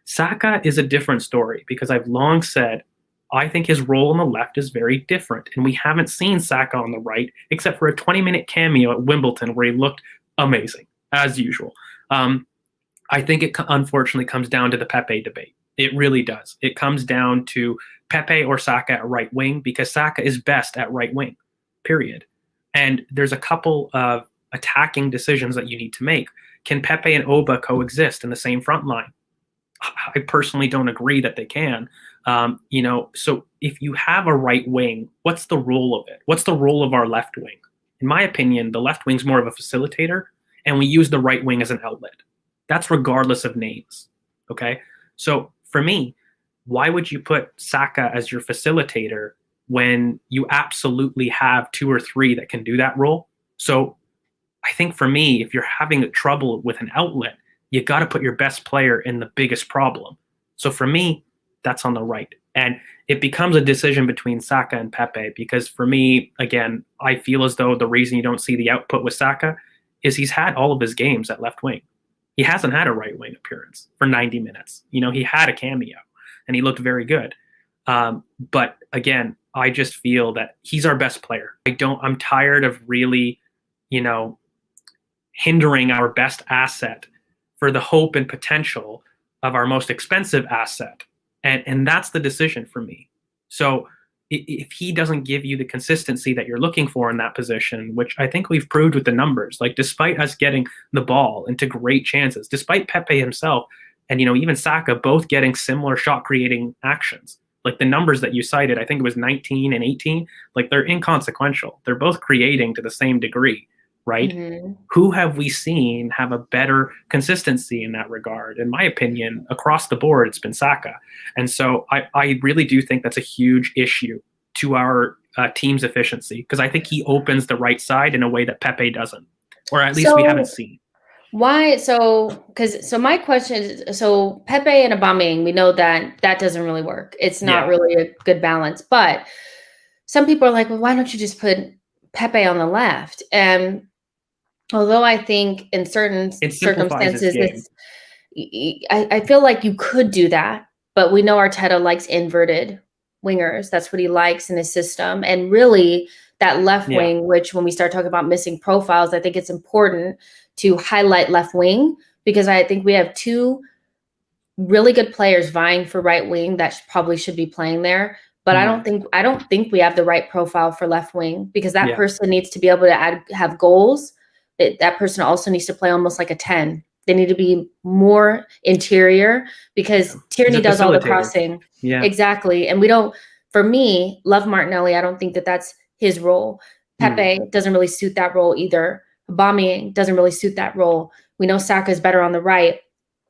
Saka is a different story because I've long said I think his role on the left is very different. And we haven't seen Saka on the right except for a 20-minute cameo at Wimbledon where he looked amazing, as usual. I think it unfortunately comes down to the Pepe debate. It really does. It comes down to Pepe or Saka at right wing because Saka is best at right wing, period. And there's a couple of attacking decisions that you need to make. Can Pepe and Oba coexist in the same front line? I personally don't agree that they can. So if you have a right wing, what's the role of it? What's the role of our left wing? In my opinion, the left wing's more of a facilitator, and we use the right wing as an outlet. That's regardless of names. Okay? So for me, why would you put Saka as your facilitator when you absolutely have two or three that can do that role? So I think for me, if you're having trouble with an outlet, you got to put your best player in the biggest problem. So for me, that's on the right. And it becomes a decision between Saka and Pepe because for me, again, I feel as though the reason you don't see the output with Saka is he's had all of his games at left wing. He hasn't had a right wing appearance for 90 minutes. He had a cameo and he looked very good. But again, I just feel that he's our best player. I'm tired of really, hindering our best asset for the hope and potential of our most expensive asset. And that's the decision for me. So if he doesn't give you the consistency that you're looking for in that position, which I think we've proved with the numbers, like despite us getting the ball into great chances, despite Pepe himself and, even Saka both getting similar shot creating actions, like the numbers that you cited, I think it was 19 and 18, like they're inconsequential. They're both creating to the same degree. Right? Mm-hmm. Who have we seen have a better consistency in that regard? In my opinion, across the board, it's been Saka. And so I really do think that's a huge issue to our team's efficiency because I think he opens the right side in a way that Pepe doesn't, or at least we haven't seen. Why? So my question is, so Pepe and Aubameyang, we know that doesn't really work. It's not really a good balance. But some people are like, well, why don't you just put Pepe on the left? And although I think in certain circumstances, I feel like you could do that, but we know Arteta likes inverted wingers. That's what he likes in his system. And really, that left wing, which when we start talking about missing profiles, I think it's important to highlight left wing because I think we have two really good players vying for right wing that probably should be playing there. But I don't think we have the right profile for left wing because that person needs to be able to have goals. That person also needs to play almost like a 10. They need to be more interior because Tierney does all the crossing. Yeah, exactly. And for me, love Martinelli. I don't think that's his role. Pepe doesn't really suit that role either. Aubameyang doesn't really suit that role. We know Saka is better on the right.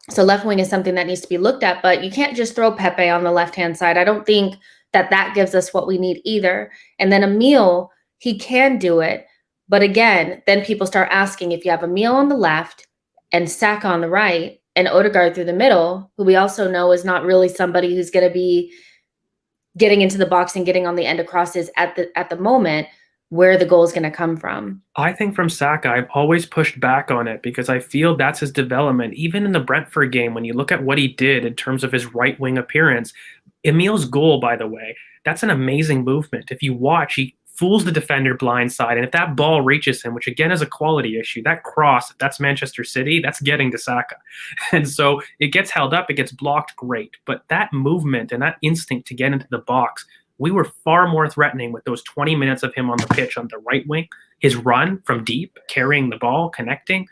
So left wing is something that needs to be looked at, but you can't just throw Pepe on the left-hand side. I don't think that gives us what we need either. And then Emil, he can do it. But again, then people start asking if you have Emil on the left and Saka on the right and Odegaard through the middle, who we also know is not really somebody who's going to be getting into the box and getting on the end of crosses at the moment. where the goal is going to come from. I think from Saka, I've always pushed back on it because I feel that's his development. Even in the Brentford game, when you look at what he did in terms of his right wing appearance, Emil's goal, by the way, that's an amazing movement. If you watch, he fools the defender blindside, and if that ball reaches him, which again is a quality issue, that cross, that's Manchester City, that's getting to Saka. And so it gets held up, it gets blocked, great. But that movement and that instinct to get into the box, we were far more threatening with those 20 minutes of him on the pitch on the right wing. His run from deep, carrying the ball, connecting.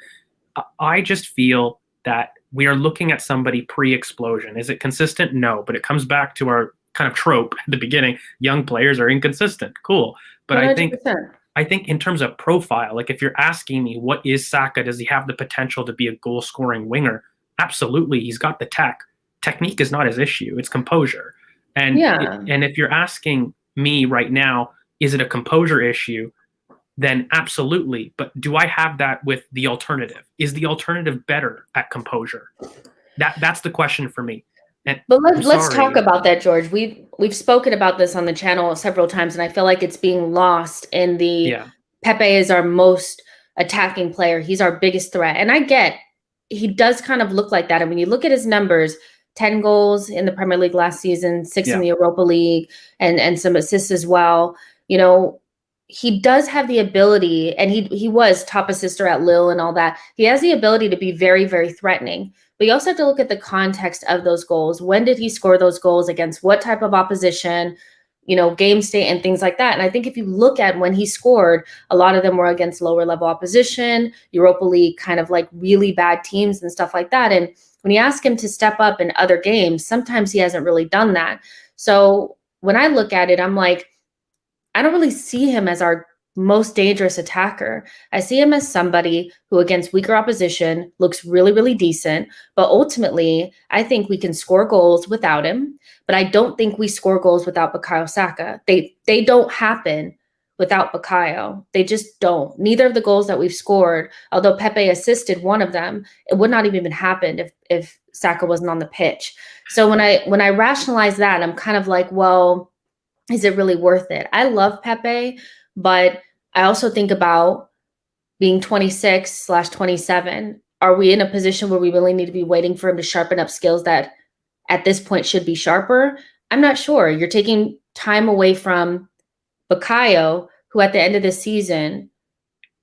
I just feel that we are looking at somebody pre-explosion. Is it consistent? No, but it comes back to our kind of trope at the beginning. Young players are inconsistent. Cool. But 100%. I think in terms of profile, like if you're asking me what is Saka, does he have the potential to be a goal-scoring winger? Absolutely. He's got the tech. Technique is not his issue. It's composure. And and if you're asking me right now, is it a composure issue? Then absolutely. But do I have that with the alternative? Is the alternative better at composure? That's the question for me. And but let's talk about that, George. We've spoken about this on the channel several times, and I feel like it's being lost in the Pepe is our most attacking player. He's our biggest threat. And I get he does kind of look like that. And when you look at his numbers, 10 goals in the Premier League last season, 6 in the Europa League, and some assists as well. You know, he does have the ability, and he was top assister at Lille and all that. He has the ability to be very, very threatening. But you also have to look at the context of those goals. When did he score those goals, against what type of opposition, you know, game state and things like that. And I think if you look at when he scored, a lot of them were against lower level opposition, Europa League, kind of like really bad teams and stuff like that. And when you ask him to step up in other games, sometimes he hasn't really done that. So when I look at it, I'm like, I don't really see him as our most dangerous attacker. I see him as somebody who against weaker opposition looks really, really decent. But ultimately, I think we can score goals without him. But I don't think we score goals without Bukayo Saka. They don't happen without Bukayo. They just don't. Neither of the goals that we've scored, although Pepe assisted one of them, it would not have even happened if Saka wasn't on the pitch. So when I rationalize that, I'm kind of like, well, is it really worth it? I love Pepe, but I also think about being 26/27. Are we in a position where we really need to be waiting for him to sharpen up skills that at this point should be sharper? I'm not sure. You're taking time away from Bukayo, who at the end of the season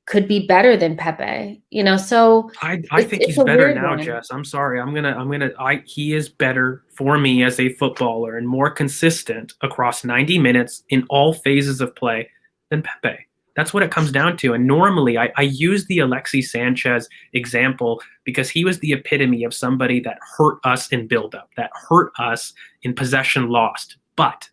could be better than Pepe, you know, so I think he's better now, Jess. I'm sorry. He is better for me as a footballer and more consistent across 90 minutes in all phases of play than Pepe. That's what it comes down to. And normally I use the Alexis Sanchez example because he was the epitome of somebody that hurt us in build-up, that hurt us in possession lost, but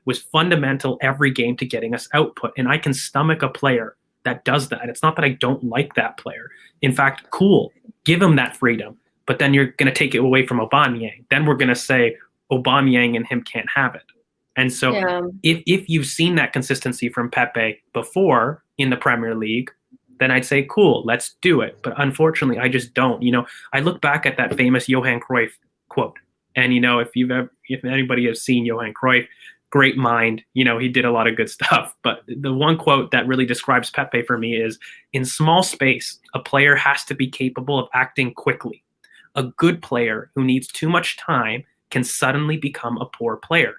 was fundamental every game to getting us output. And I can stomach a player that does that. It's not that I don't like that player. In fact, cool, give him that freedom. But then you're going to take it away from Aubameyang. Then we're going to say Aubameyang and him can't have it. And so if you've seen that consistency from Pepe before in the Premier League, then I'd say, cool, let's do it. But unfortunately, I just don't. You know, I look back at that famous Johan Cruyff quote. And, you know, if anybody has seen Johan Cruyff, great mind, you know, he did a lot of good stuff. But the one quote that really describes Pepe for me is, in small space, a player has to be capable of acting quickly. A good player who needs too much time can suddenly become a poor player.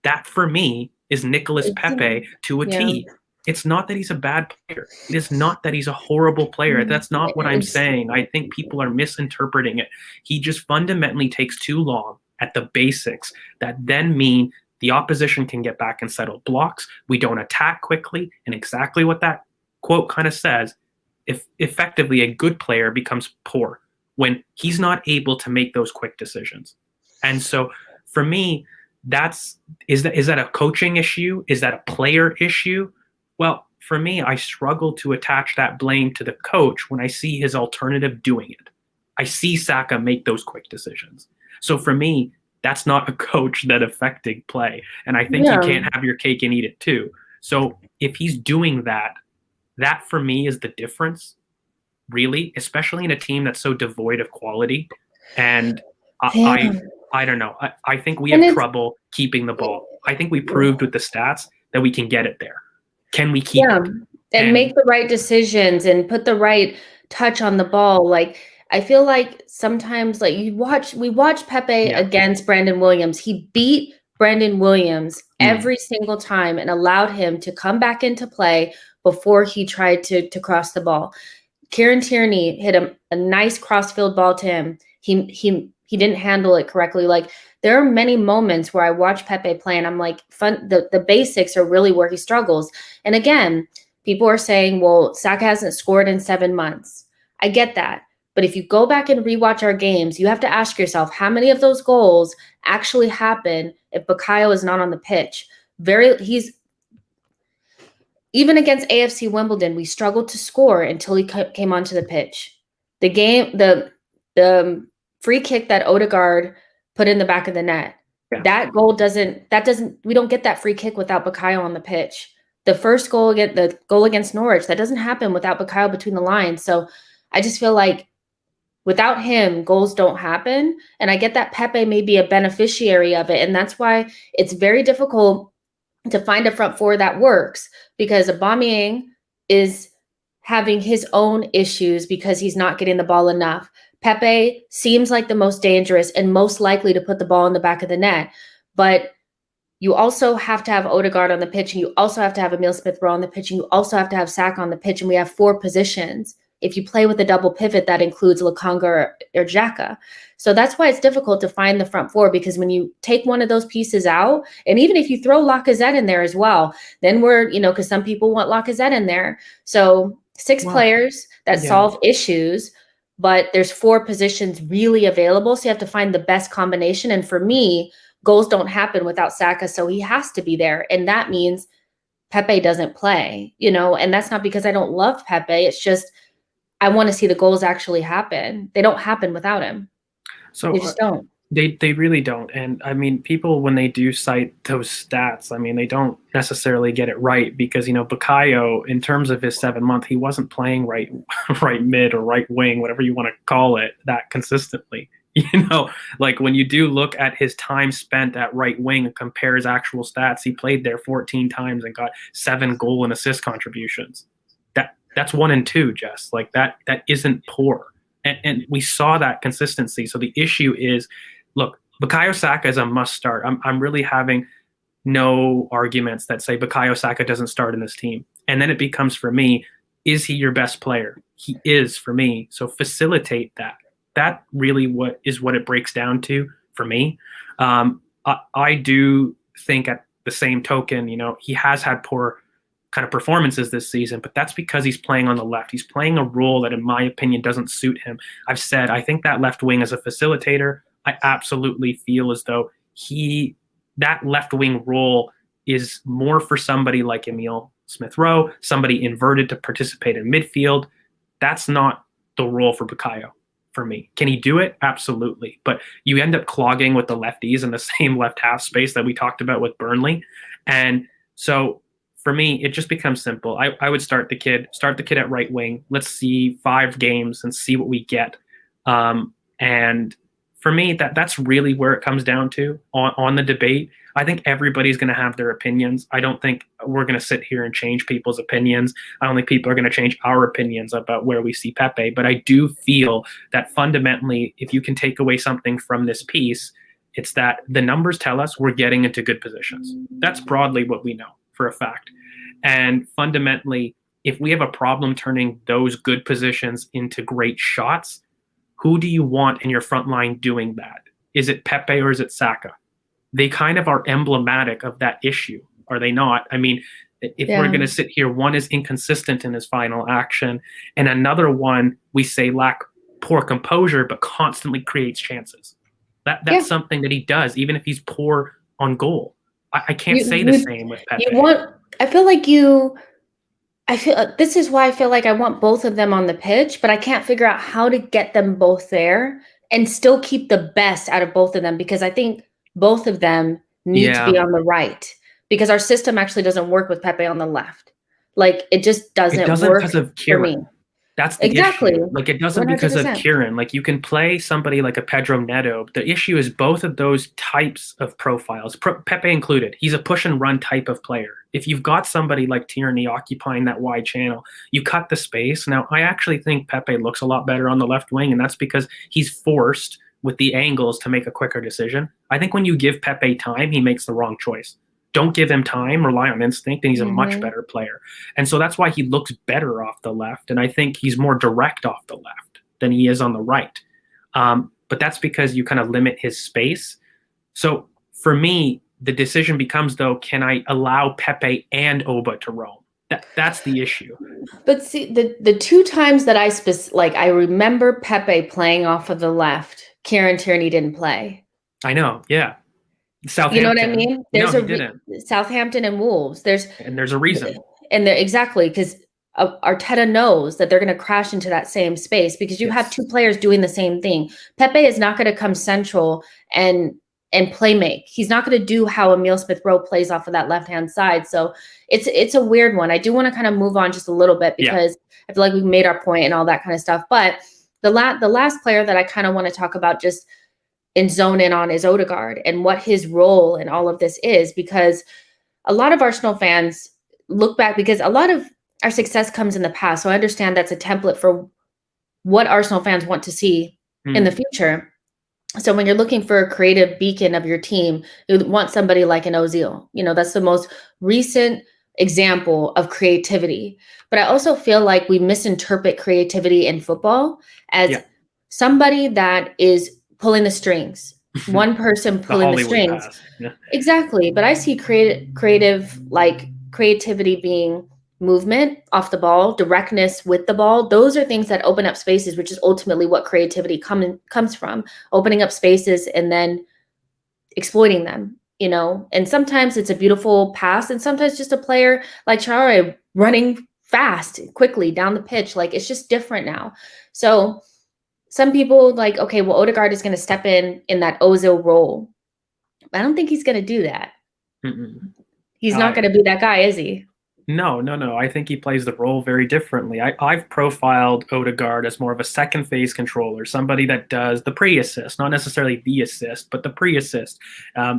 That, for me, is Nicolas Pepe to a T. It's not that he's a bad player. It is not that he's a horrible player. That's not what I'm saying. I think people are misinterpreting it. He just fundamentally takes too long at the basics that then mean the opposition can get back and settle blocks. We don't attack quickly. And exactly what that quote kind of says, if effectively a good player becomes poor when he's not able to make those quick decisions. And so for me, is that a coaching issue? Is that a player issue? Well, for me, I struggle to attach that blame to the coach when I see his alternative doing it. I see Saka make those quick decisions. So for me, that's not a coach that affected play. And I think you can't have your cake and eat it too. So if he's doing that for me is the difference, really, especially in a team that's so devoid of quality. And I don't know. I think we have trouble keeping the ball. I think we proved with the stats that we can get it there. Can we keep it? And make the right decisions and put the right touch on the ball. Like, I feel like sometimes, like, we watch Pepe against Brandon Williams. He beat Brandon Williams every single time and allowed him to come back into play before he tried to cross the ball. Kieran Tierney hit a nice crossfield ball to him. He didn't handle it correctly. Like, there are many moments where I watch Pepe play and I'm like, the basics are really where he struggles. And again, people are saying, well, Saka hasn't scored in 7 months. I get that. But if you go back and rewatch our games, you have to ask yourself, how many of those goals actually happen if Bukayo is not on the pitch? Even against AFC Wimbledon, we struggled to score until he came onto the pitch. The free kick that Odegaard put in the back of the net, that goal we don't get that free kick without Bukayo on the pitch. The first goal against Norwich, that doesn't happen without Bukayo between the lines. So I just feel like without him, goals don't happen. And I get that Pepe may be a beneficiary of it. And that's why it's very difficult to find a front four that works, because Aubameyang is having his own issues because he's not getting the ball enough. Pepe seems like the most dangerous and most likely to put the ball in the back of the net. But you also have to have Odegaard on the pitch, and you also have to have Emile Smith-Rowe on the pitch, and you also have to have Saka on the pitch, and we have 4 positions. If you play with a double pivot, that includes Lokonga or Xhaka. So that's why it's difficult to find the front four, because when you take one of those pieces out, and even if you throw Lacazette in there as well, then because some people want Lacazette in there. So 6 players that solve issues, but there's 4 positions really available. So you have to find the best combination. And for me, goals don't happen without Saka. So he has to be there. And that means Pepe doesn't play, and that's not because I don't love Pepe. It's just, I want to see the goals actually happen. They don't happen without him. So they just don't. They really don't. And I mean, people, when they do cite those stats, I mean, they don't necessarily get it right, because, Bukayo, in terms of his 7 month, he wasn't playing right mid or right wing, whatever you want to call it, that consistently. Like when you do look at his time spent at right wing and compare his actual stats, he played there 14 times and got 7 goal and assist contributions. That's 1 and 2, Jess. Like that isn't poor. And we saw that consistency. So the issue is, look, Bukayo Saka is a must start. I'm really having no arguments that say Bukayo Saka doesn't start in this team. And then it becomes, for me, is he your best player? He is, for me. So facilitate that. That really what it breaks down to for me. I do think, at the same token, he has had poor kind of performances this season, but that's because he's playing on the left. He's playing a role that, in my opinion, doesn't suit him. I've said, I think that left wing as a facilitator, I absolutely feel as though that left wing role is more for somebody like Emile Smith-Rowe, somebody inverted to participate in midfield. That's not the role for Bukayo, for me. Can he do it? Absolutely. But you end up clogging with the lefties in the same left half space that we talked about with Burnley. And so for me, it just becomes simple. I would start the kid at right wing. Let's see 5 games and see what we get. And for me, that's really where it comes down to on the debate. I think everybody's going to have their opinions. I don't think we're going to sit here and change people's opinions. I don't think people are going to change our opinions about where we see Pepe. But I do feel that fundamentally, if you can take away something from this piece, it's that the numbers tell us we're getting into good positions. That's broadly what we know for a fact. And fundamentally, if we have a problem turning those good positions into great shots, who do you want in your front line doing that? Is it Pepe or is it Saka? They kind of are emblematic of that issue, are they not? I mean, if we're going to sit here, one is inconsistent in his final action, and another one, we say, lack poor composure, but constantly creates chances. That's something that he does, even if he's poor on goal. I can't say the same with Pepe. This is why I feel like I want both of them on the pitch, but I can't figure out how to get them both there and still keep the best out of both of them, because I think both of them need to be on the right, because our system actually doesn't work with Pepe on the left. Like, it just doesn't work because of Kieran. For me. That's the issue. Like, it doesn't 100%. Because of Kieran. Like, you can play somebody like a Pedro Neto. The issue is both of those types of profiles, Pepe included. He's a push and run type of player. if you've got somebody like Tierney occupying that wide channel, you cut the space. Now, I actually think Pepe looks a lot better on the left wing, and that's because he's forced with the angles to make a quicker decision. I think when you give Pepe time, he makes the wrong choice. Don't give him time, rely on instinct, and he's a much better player. And so that's why he looks better off the left, and I think he's more direct off the left than he is on the right. But that's because you kind of limit his space. So for me, the decision becomes, though, can I allow Pepe and Oba to roam? That's the issue. But see, the two times that I remember Pepe playing off of the left, Kieran Tierney didn't play. I know, yeah. Southampton. You know what I mean? There's Southampton and Wolves. There's a reason. And exactly, because Arteta knows that they're going to crash into that same space because you have two players doing the same thing. Pepe is not going to come central and play make. He's not going to do how Emile Smith-Rowe plays off of that left-hand side. So it's a weird one. I do want to kind of move on just a little bit because I feel like we've made our point and all that kind of stuff. But the last player that I kind of want to talk about just and zone in on is Odegaard and what his role in all of this is, because a lot of Arsenal fans look back because a lot of our success comes in the past. So I understand that's a template for what Arsenal fans want to see in the future. So when you're looking for a creative beacon of your team, you want somebody like an Ozil. That's the most recent example of creativity. But I also feel like we misinterpret creativity in football as somebody that is pulling the strings. One person pulling the strings. Exactly. But I see creative like creativity being movement off the ball, directness with the ball. Those are things that open up spaces, which is ultimately what creativity comes from, opening up spaces and then exploiting them, and sometimes it's a beautiful pass and sometimes just a player like Traore running fast, quickly down the pitch. Like, it's just different now. So some people like, okay, well, Odegaard is going to step in that Ozil role. I don't think he's going to do that. He's not going to be that guy, is he? No. I think he plays the role very differently. I've profiled Odegaard as more of a second phase controller, somebody that does the pre-assist, not necessarily the assist, but the pre-assist.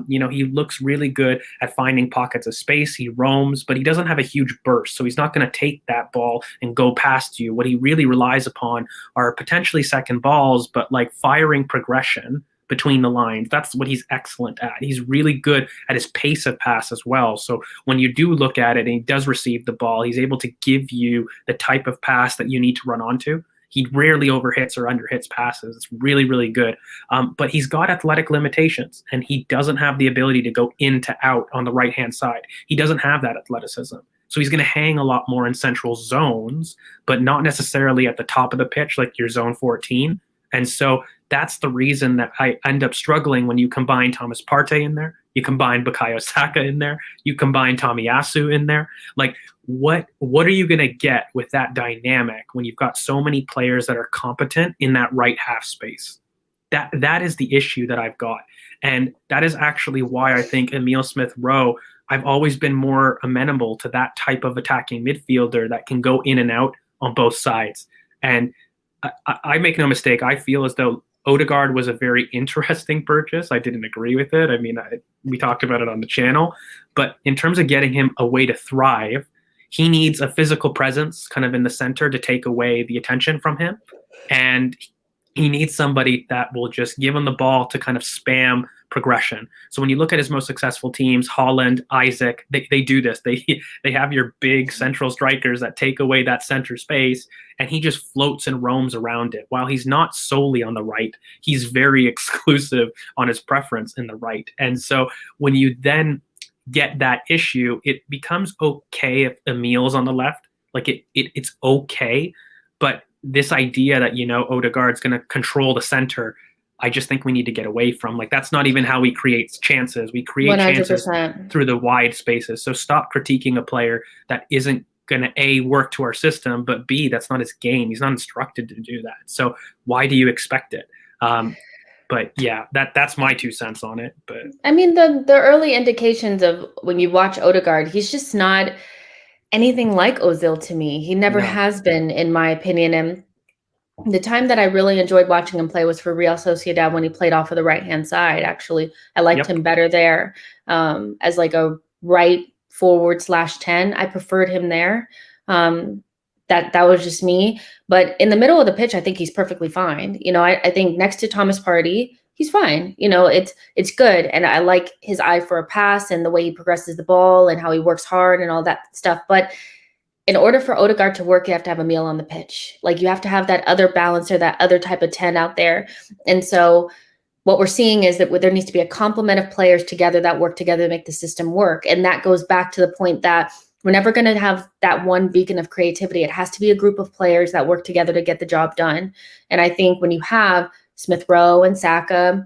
He looks really good at finding pockets of space. He roams, but he doesn't have a huge burst. So he's not going to take that ball and go past you. What he really relies upon are potentially second balls, but like firing progression between the lines. That's what he's excellent at. He's really good at his pace of pass as well. So when you do look at it and he does receive the ball, he's able to give you the type of pass that you need to run onto. He rarely overhits or underhits passes. It's really, really good. But he's got athletic limitations, and he doesn't have the ability to go in to out on the right-hand side. He doesn't have that athleticism. So he's going to hang a lot more in central zones, but not necessarily at the top of the pitch like your zone 14. And so that's the reason that I end up struggling when you combine Thomas Partey in there, you combine Bukayo Saka in there, you combine Tomiyasu in there. Like, what are you going to get with that dynamic when you've got so many players that are competent in that right half space? That is the issue that I've got. And that is actually why I think Emile Smith-Rowe, I've always been more amenable to that type of attacking midfielder that can go in and out on both sides. And I make no mistake, I feel as though Odegaard was a very interesting purchase. I didn't agree with it. I mean, we talked about it on the channel. But in terms of getting him a way to thrive, he needs a physical presence kind of in the center to take away the attention from him. And he needs somebody that will just give him the ball to kind of spam progression. So when you look at his most successful teams, Holland, Isaac, they do this. They have your big central strikers that take away that center space, and he just floats and roams around it. While he's not solely on the right, he's very exclusive on his preference in the right. And so when you then get that issue, it becomes okay if Emile's on the left. Like it's okay, but this idea that, Odegaard's going to control the center, I just think we need to get away from. Like, that's not even how we create chances. We create 100%. Chances through the wide spaces. So stop critiquing a player that isn't going to A, work to our system, but B, that's not his game. He's not instructed to do that. So why do you expect it? But yeah, that's my 2 cents on it. But I mean, the early indications of when you watch Odegaard, he's just not anything like Ozil to me. He never has been, in my opinion. And the time that I really enjoyed watching him play was for Real Sociedad when he played off of the right-hand side. Actually, I liked him better there as like a right forward/10. I preferred him there. That was just me. But in the middle of the pitch, I think he's perfectly fine. I think next to Thomas Partey, he's fine. It's good. And I like his eye for a pass and the way he progresses the ball and how he works hard and all that stuff. But in order for Odegaard to work, you have to have Emil on the pitch. Like, you have to have that other balancer, that other type of 10 out there. And so what we're seeing is that there needs to be a complement of players together that work together to make the system work. And that goes back to the point that we're never going to have that one beacon of creativity. It has to be a group of players that work together to get the job done. And I think when you have Smith Rowe and Saka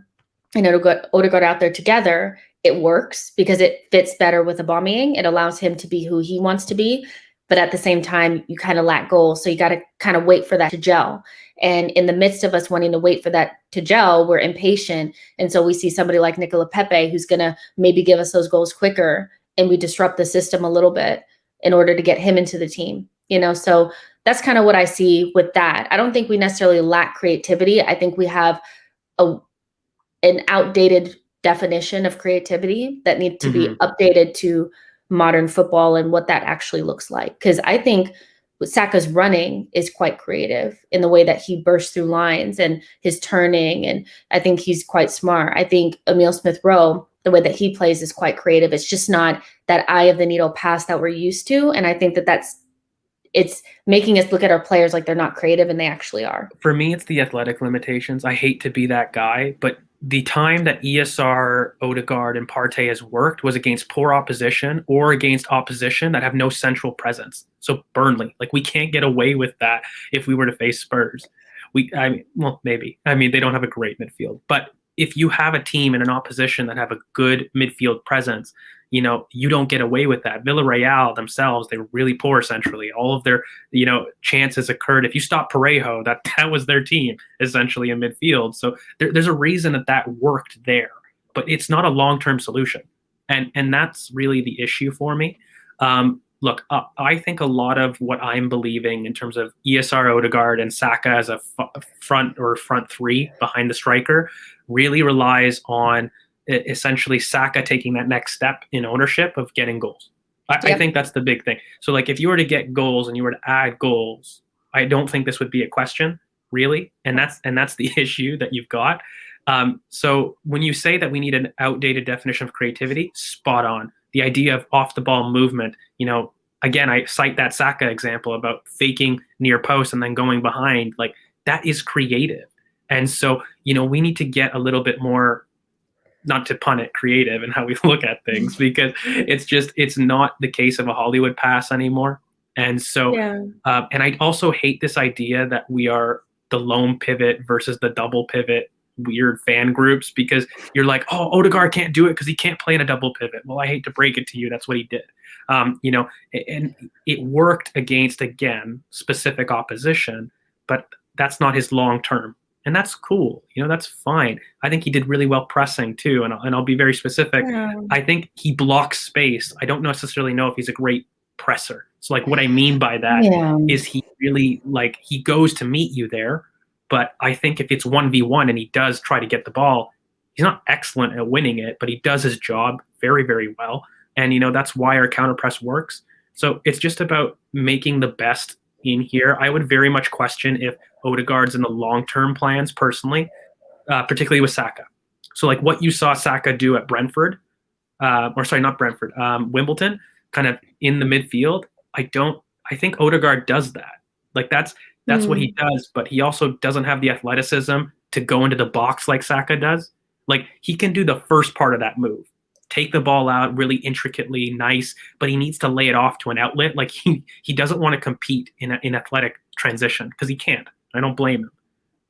and Odegaard out there together, it works because it fits better with Aubameyang. It allows him to be who he wants to be. But at the same time, you kind of lack goals. So you got to kind of wait for that to gel. And in the midst of us wanting to wait for that to gel, we're impatient. And so we see somebody like Nicola Pepe, who's going to maybe give us those goals quicker, and we disrupt the system a little bit in order to get him into the team. So that's kind of what I see with that. I don't think we necessarily lack creativity. I think we have an outdated definition of creativity that needs to be updated to modern football and what that actually looks like. Because I think Saka's running is quite creative in the way that he bursts through lines and his turning. And I think he's quite smart. I think Emil Smith Rowe, the way that he plays is quite creative. It's just not that eye of the needle pass that we're used to. And I think it's making us look at our players like they're not creative, and they actually are. For me, it's the athletic limitations. I hate to be that guy, but the time that ESR, Odegaard, and Partey has worked was against poor opposition or against opposition that have no central presence. So Burnley, we can't get away with that if we were to face Spurs. Maybe. They don't have a great midfield. But if you have a team in an opposition that have a good midfield presence, you don't get away with that. Villarreal themselves, they were really poor centrally. All of their, chances occurred. If you stop Parejo, that was their team essentially in midfield. So there's a reason that worked there, but it's not a long-term solution. And that's really the issue for me. Look, I think a lot of what I'm believing in terms of ESR, Odegaard, and Saka as a front three behind the striker really relies on essentially Saka taking that next step in ownership of getting goals. I think that's the big thing. So if you were to get goals and you were to add goals, I don't think this would be a question, really. And that's the issue that you've got. So when you say that we need an outdated definition of creativity, spot on. The idea of off the ball movement, again, I cite that Saka example about faking near post and then going behind, that is creative. And so, we need to get a little bit more, not to pun it, creative in how we look at things, because it's not the case of a Hollywood pass anymore. And so, and I also hate this idea that we are the lone pivot versus the double pivot weird fan groups, because you're like, oh, Odegaard can't do it because he can't play in a double pivot. Well, I hate to break it to you, that's what he did. And it worked against, again, specific opposition, but that's not his long term. And that's cool. That's fine. I think he did really well pressing too. And I'll be very specific. Yeah. I think he blocks space. I don't necessarily know if he's a great presser. So what I mean by that is he really he goes to meet you there. But I think if it's 1v1 and he does try to get the ball, he's not excellent at winning it, but he does his job very, very well. And, that's why our counter press works. So it's just about making the best in here. I would very much question if Odegaard's in the long-term plans personally, particularly with Saka. So what you saw Saka do at Wimbledon, kind of in the midfield. I think Odegaard does that. That's what he does, but he also doesn't have the athleticism to go into the box like Saka does. He can do the first part of that move, take the ball out really intricately, nice, but he needs to lay it off to an outlet. He doesn't want to compete in athletic transition because he can't. I don't blame him.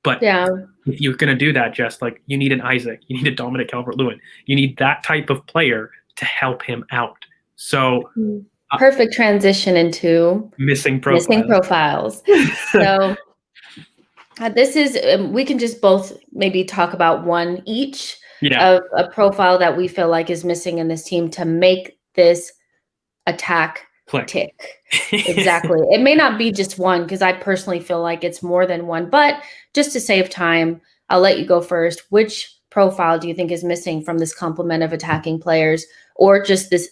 But if you're going to do that, Jess, you need an Isaac, you need a Dominic Calvert-Lewin, you need that type of player to help him out. So perfect transition into missing profiles. So this is, we can just both maybe talk about one each of a profile that we feel like is missing in this team to make this attack tick. Exactly. It may not be just one, because I personally feel like it's more than one, but just to save time, I'll let you go first. Which profile do you think is missing from this complement of attacking players, or just this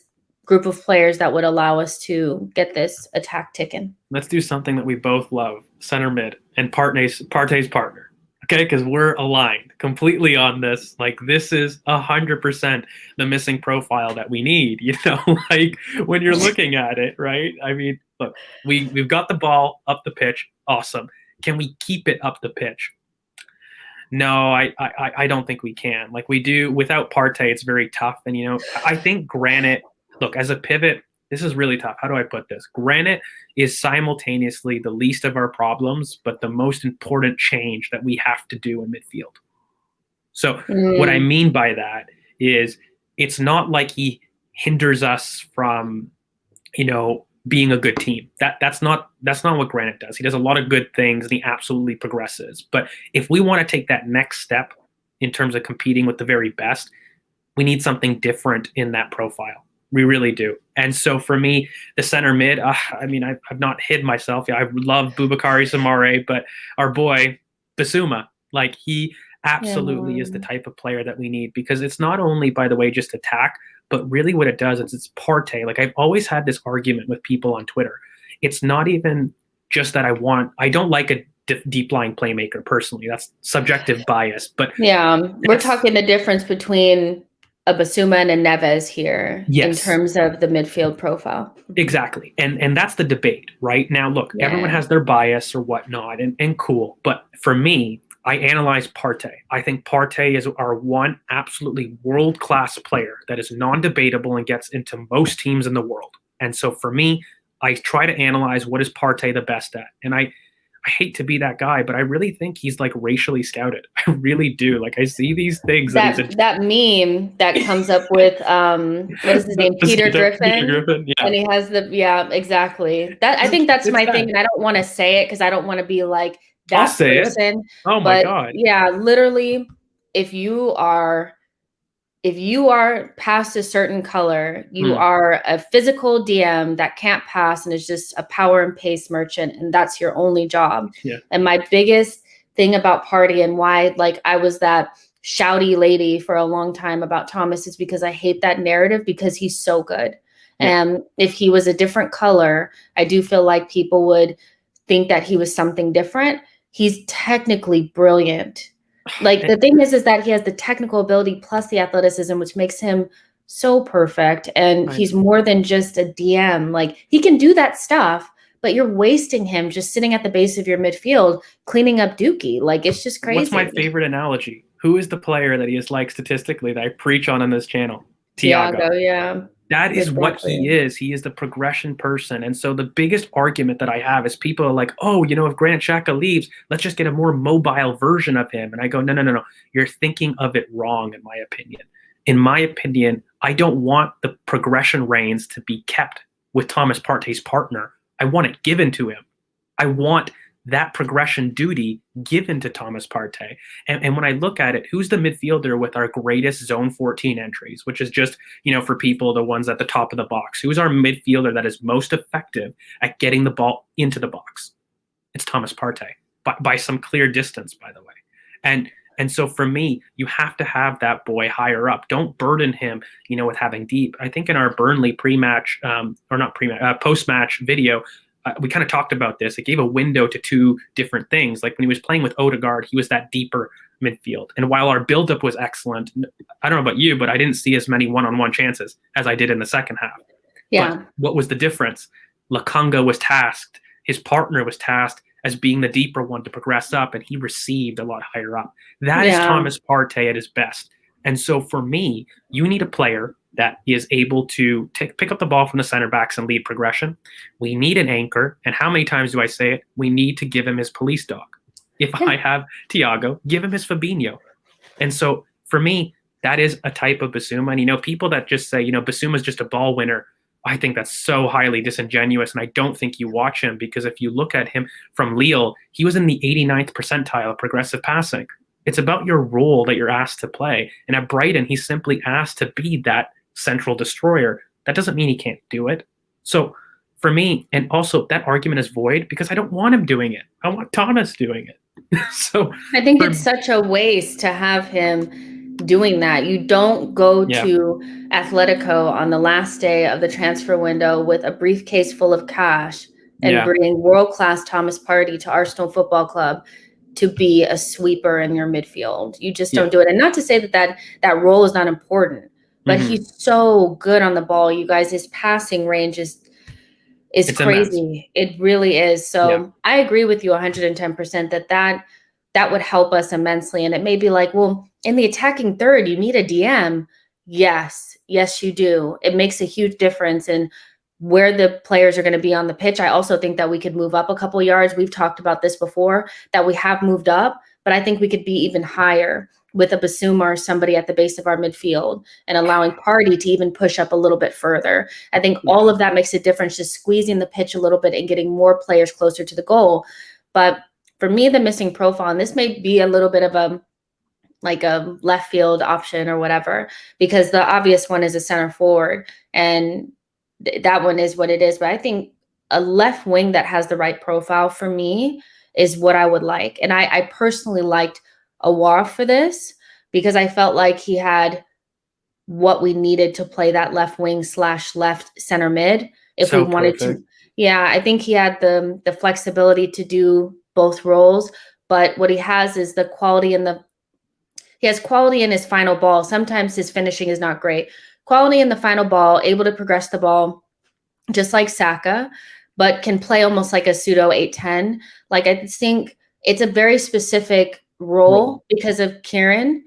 group of players that would allow us to get this attack ticking. Let's do something that we both love, center mid, and Partey's partner. Okay, because we're aligned completely on this. Like, this is 100% the missing profile that we need. You know, like when you're looking at it, right? I mean, look, we've got the ball up the pitch. Awesome. Can we keep it up the pitch? No, I don't think we can. Like, we do without Partey, it's very tough. And, you know, I think Granit, look, as a pivot, this is really tough. How do I put this? Granit is simultaneously the least of our problems, but the most important change that we have to do in midfield. So what I mean by that is it's not like he hinders us from, you know, being a good team. That's not what Granit does. He does a lot of good things and he absolutely progresses. But if we want to take that next step in terms of competing with the very best, we need something different in that profile. We really do. And so for me, the center mid, I mean, I've not hid myself. Yeah, I love Boubakary Samare, but our boy, Bissouma, like, he absolutely is the type of player that we need, because it's not only, by the way, just attack, but really what it does is it's Partey. Like, I've always had this argument with people on Twitter. It's not even just that I don't like a deep line playmaker personally. That's subjective bias. But yeah, we're talking the difference between a Bissouma and a Neves here in terms of the midfield profile. Exactly. And that's the debate, right? Now, look, everyone has their bias or whatnot, and cool. But for me, I analyze Partey. I think Partey is our one absolutely world-class player that is non-debatable and gets into most teams in the world. And so for me, I try to analyze what is Partey the best at. And I hate to be that guy, but I really think he's like racially scouted. I really do. Like, I see these things that meme that comes up with what is his name, Peter Griffin, yeah. And he has exactly that. I think that's my thing, and I don't want to say it because I don't want to be like that I'll say person. Oh my god! Yeah, literally, if you are past a certain color, you are a physical DM that can't pass and is just a power and pace merchant, and that's your only job. Yeah. And my biggest thing about Partey and why, like, I was that shouty lady for a long time about Thomas is because I hate that narrative, because he's so good. Yeah. And if he was a different color, I do feel like people would think that he was something different. He's technically brilliant. Like, the thing is that he has the technical ability plus the athleticism, which makes him so perfect. And he's more than just a DM. Like, he can do that stuff, but you're wasting him just sitting at the base of your midfield, cleaning up Dookie. Like, it's just crazy. What's my favorite analogy? Who is the player that he is like statistically that I preach on this channel? Thiago. Yeah. That is what he is. He is the progression person. And so the biggest argument that I have is people are like, oh, you know, if Granit Xhaka leaves, let's just get a more mobile version of him. And I go, no. You're thinking of it wrong, in my opinion. In my opinion, I don't want the progression reins to be kept with Thomas Partey's partner. I want it given to him. I want that progression duty given to Thomas Partey. And when I look at it, who's the midfielder with our greatest zone 14 entries, which is just, you know, for people, the ones at the top of the box, who's our midfielder that is most effective at getting the ball into the box? It's Thomas Partey by some clear distance, by the way. And so for me, you have to have that boy higher up. Don't burden him, you know, with having deep. I think in our Burnley post-match video, we kind of talked about this. It gave a window to two different things. Like, when he was playing with Odegaard, he was that deeper midfield. And while our buildup was excellent, I don't know about you, but I didn't see as many one-on-one chances as I did in the second half. Yeah. But what was the difference? Lokonga was tasked. His partner was tasked as being the deeper one to progress up, and he received a lot higher up. That is Thomas Partey at his best. And so for me, you need a player that is able to pick up the ball from the center backs and lead progression. We need an anchor. And how many times do I say it? We need to give him his police dog. If I have Thiago, give him his Fabinho. And so for me, that is a type of Bissouma. And, you know, people that just say, you know, Bissouma's just a ball winner, I think that's so highly disingenuous. And I don't think you watch him, because if you look at him from Lille, he was in the 89th percentile of progressive passing. It's about your role that you're asked to play. And at Brighton, he's simply asked to be that central destroyer. That doesn't mean he can't do it. So for me, and also that argument is void because I don't want him doing it. I want Thomas doing it. So I think it's such a waste to have him doing that. You don't go Yeah. to Atletico on the last day of the transfer window with a briefcase full of cash and Yeah. bring world-class Thomas Partey to Arsenal Football Club to be a sweeper in your midfield. You just don't do it. And not to say that role is not important, but he's so good on the ball. You guys, his passing range is It's crazy. immense. It really is. So Yeah. I agree with you 110% that would help us immensely. And it may be like, well, in the attacking third, you need a DM. Yes, you do. It makes a huge difference in where the players are going to be on the pitch. I also think that we could move up a couple yards. We've talked about this before, that we have moved up, but I think we could be even higher with a Basuma or somebody at the base of our midfield and allowing Partey to even push up a little bit further. I think all of that makes a difference, just squeezing the pitch a little bit and getting more players closer to the goal. But for me, the missing profile, and this may be a little bit of a left field option or whatever, because the obvious one is a center forward, and that one is what it is. But I think a left wing that has the right profile for me is what I would like. And I personally liked Awar for this because I felt like he had what we needed to play that left wing / left center mid if we wanted to. Yeah, I think he had the flexibility to do both roles, but what he has is the quality he has quality in his final ball. Sometimes his finishing is not great. Quality in the final ball, able to progress the ball just like Saka, but can play almost like a pseudo 8-10. Like, I think it's a very specific role because of Kieran,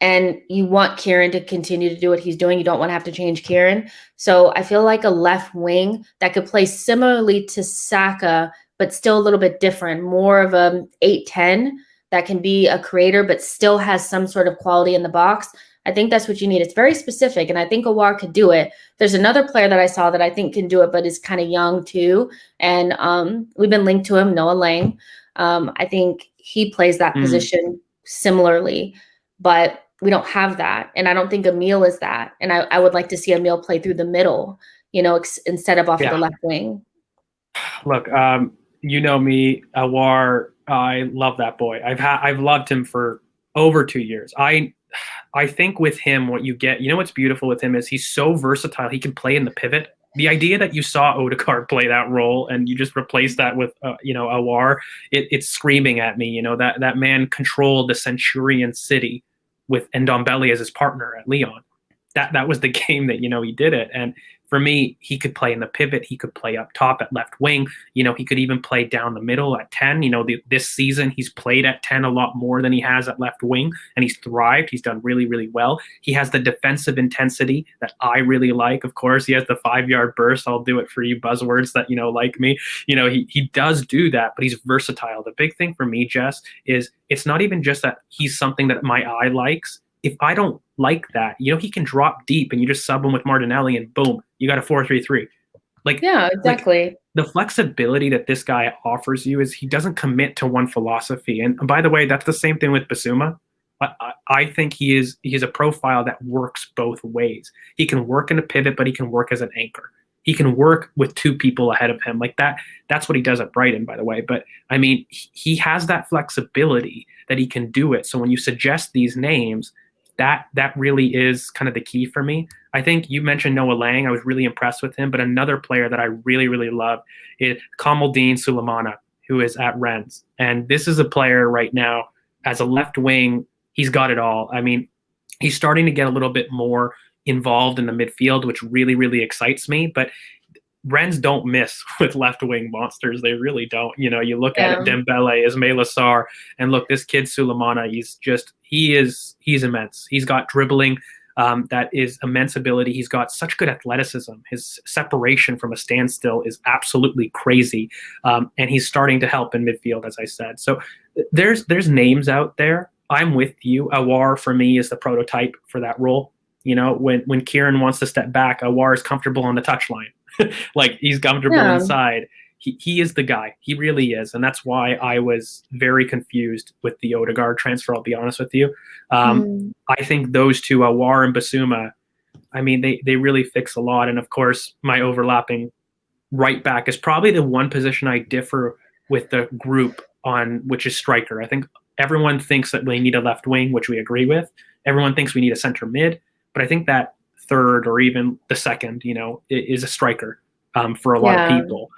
and you want Kieran to continue to do what he's doing. You don't want to have to change Kieran. So I feel like a left wing that could play similarly to Saka, but still a little bit different, more of a 8-10 that can be a creator, but still has some sort of quality in the box. I think that's what you need. It's very specific, and I think Awar could do it. There's another player that I saw that I think can do it, but is kind of young too, and we've been linked to him, Noah Lang. I think he plays that position similarly, but we don't have that, and I don't think Emil is that. And I would like to see Emil play through the middle, instead of off of the left wing. Look, you know me, Awar. I love that boy. I've loved him for over 2 years. I think with him, what you get, what's beautiful with him is he's so versatile. He can play in the pivot. The idea that you saw Odegaard play that role and you just replace that with, Awar, it's screaming at me. That man controlled the Centurion City with Ndombele as his partner at Lyon. That was the game that, he did it. And for me, he could play in the pivot. He could play up top at left wing. He could even play down the middle at 10. This season, he's played at 10 a lot more than he has at left wing, and he's thrived. He's done really, really well. He has the defensive intensity that I really like. Of course, he has the 5-yard burst. I'll do it for you buzzwords that, like me. He does do that, but he's versatile. The big thing for me, Jess, is it's not even just that he's something that my eye likes. If I don't like that, he can drop deep and you just sub him with Martinelli and boom, you got a 4-3-3. Yeah, exactly. Like, the flexibility that this guy offers you is he doesn't commit to one philosophy. And by the way, that's the same thing with Basuma. I think he is a profile that works both ways. He can work in a pivot, but he can work as an anchor. He can work with 2 people ahead of him like that. That's what he does at Brighton, by the way. But I mean, he has that flexibility that he can do it. So when you suggest these names, that really is kind of the key for me. I think you mentioned Noah Lang. I was really impressed with him. But another player that I really, really love is Kamaldeen Sulemana, who is at Rennes. And this is a player right now, as a left wing, he's got it all. I mean, he's starting to get a little bit more involved in the midfield, which really, really excites me. But Rennes don't miss with left wing monsters. They really don't. You look at it, Dembele, Ismail Assar, and look, this kid Sulemana, he's immense. He's got dribbling, that is immense ability. He's got such good athleticism. His separation from a standstill is absolutely crazy. And he's starting to help in midfield, as I said. So there's names out there. I'm with you. Awar for me is the prototype for that role. When Kieran wants to step back, Awar is comfortable on the touchline. Like, he's comfortable inside. He is the guy. He really is. And that's why I was very confused with the Odegaard transfer, I'll be honest with you. I think those two, Awar and Basuma, I mean, they really fix a lot. And of course, my overlapping right back is probably the one position I differ with the group on, which is striker. I think everyone thinks that they need a left wing, which we agree with. everyone thinks we need a center mid, but I think that third or even the second, is a striker for a lot of people.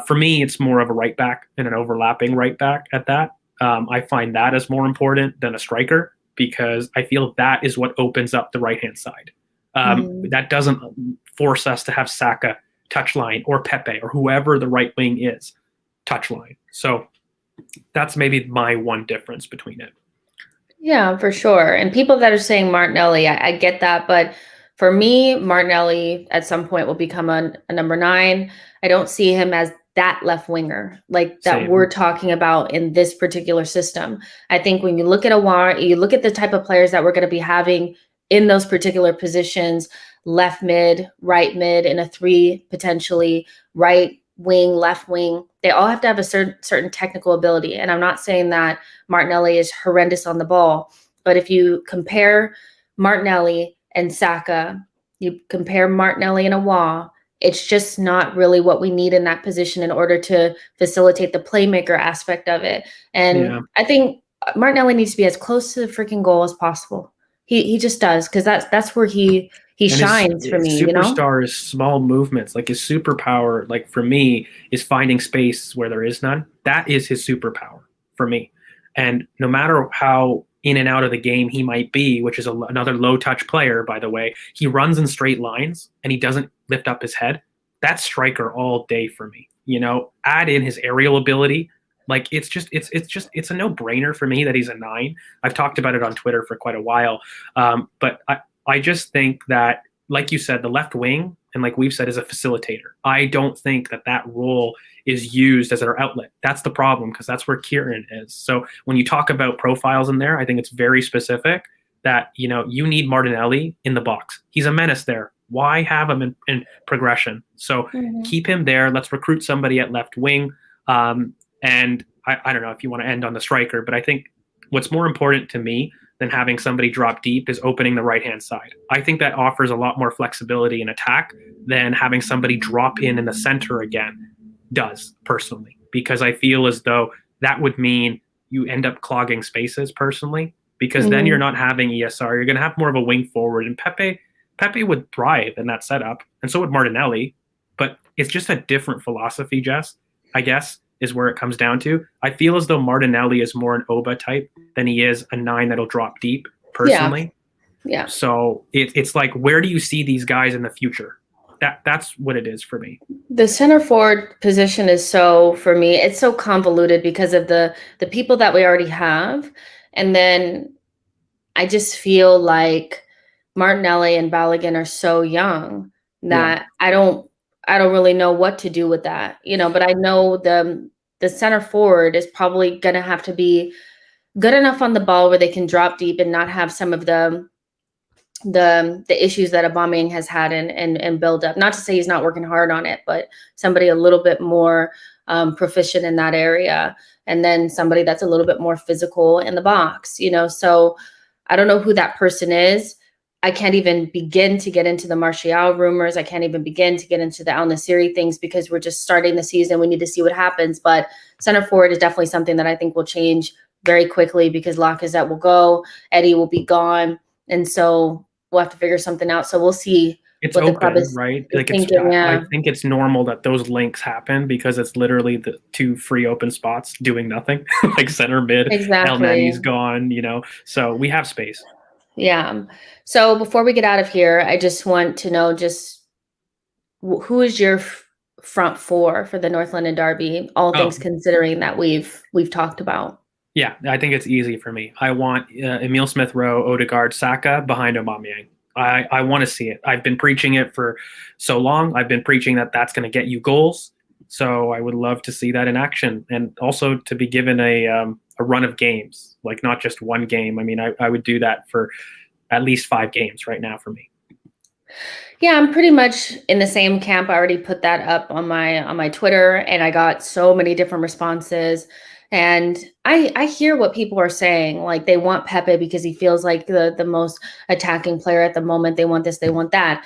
For me, it's more of a right back and an overlapping right back at that. I find that as more important than a striker because I feel that is what opens up the right-hand side. That doesn't force us to have Saka touchline or Pepe or whoever the right wing is touchline. So that's maybe my one difference between it. Yeah, for sure. And people that are saying Martinelli, I get that. But for me, Martinelli at some point will become a number 9. I don't see him as that left winger like that Same. we're talking about in this particular system. I think when you look at you look at the type of players that we're going to be having in those particular positions, left mid, right mid, in a 3 potentially, right wing, left wing, they all have to have a certain technical ability. And I'm not saying that Martinelli is horrendous on the ball, but if you compare Martinelli and Saka, you compare Martinelli and Aouar, it's just not really what we need in that position in order to facilitate the playmaker aspect of it. And I think Martinelli needs to be as close to the freaking goal as possible. He just does, because that's where he shines for me. Superstar is small movements. Like his superpower, like for me, is finding space where there is none. That is his superpower for me. And no matter how in and out of the game he might be, which is another low touch player, by the way, he runs in straight lines and he doesn't lift up his head. That's striker all day for me. Add in his aerial ability. Like it's a no-brainer for me that he's a 9. I've talked about it on Twitter for quite a while. But I just think that, like you said, the left wing, and like we've said, is a facilitator. I don't think that role is used as our outlet. That's the problem, because that's where Kieran is. So when you talk about profiles in there, I think it's very specific that, you need Martinelli in the box. He's a menace there. Why have him in progression? So keep him there. Let's recruit somebody at left wing. And I don't know if you want to end on the striker, but I think what's more important to me than having somebody drop deep is opening the right-hand side. I think that offers a lot more flexibility in attack than having somebody drop in the center again does, personally, because I feel as though that would mean you end up clogging spaces personally, because then you're not having ESR. You're going to have more of a wing forward, and Pepe would thrive in that setup, and so would Martinelli, but it's just a different philosophy, Jess, I guess, is where it comes down to. I feel as though Martinelli is more an Oba type than he is a 9 that'll drop deep, personally. Yeah. So it's like, where do you see these guys in the future? That's what it is for me. The center forward position is for me, it's so convoluted because of the people that we already have. And then I just feel like Martinelli and Balogun are so young that I don't really know what to do with that, but I know the center forward is probably going to have to be good enough on the ball where they can drop deep and not have some of the issues that Aubameyang has had and build up. Not to say he's not working hard on it, but somebody a little bit more proficient in that area. And then somebody that's a little bit more physical in the box, so I don't know who that person is. I can't even begin to get into the Martial rumors. I can't even begin to get into the Al Nassiri things because we're just starting the season. We need to see what happens. But center forward is definitely something that I think will change very quickly because Lacazette will go, Eddie will be gone. And so we'll have to figure something out. So we'll see. It's what open, the club is, right? Like thinking, I think it's normal that those links happen because it's literally the 2 free open spots doing nothing, like center mid. Exactly. El Nani's gone, so we have space. Yeah. So before we get out of here, I just want to know just who is your front 4 for the North London Derby, all things considering that we've talked about. Yeah, I think it's easy for me. I want Emile Smith-Rowe, Odegaard, Saka behind Aubameyang. I want to see it. I've been preaching it for so long. I've been preaching that that's going to get you goals. So I would love to see that in action, and also to be given a run of games, like not just one game. I mean, I would do that for at least 5 games right now for me. Yeah, I'm pretty much in the same camp. I already put that up on my Twitter, and I got so many different responses. And I hear what people are saying. Like they want Pepe because he feels like the most attacking player at the moment. They want this, they want that.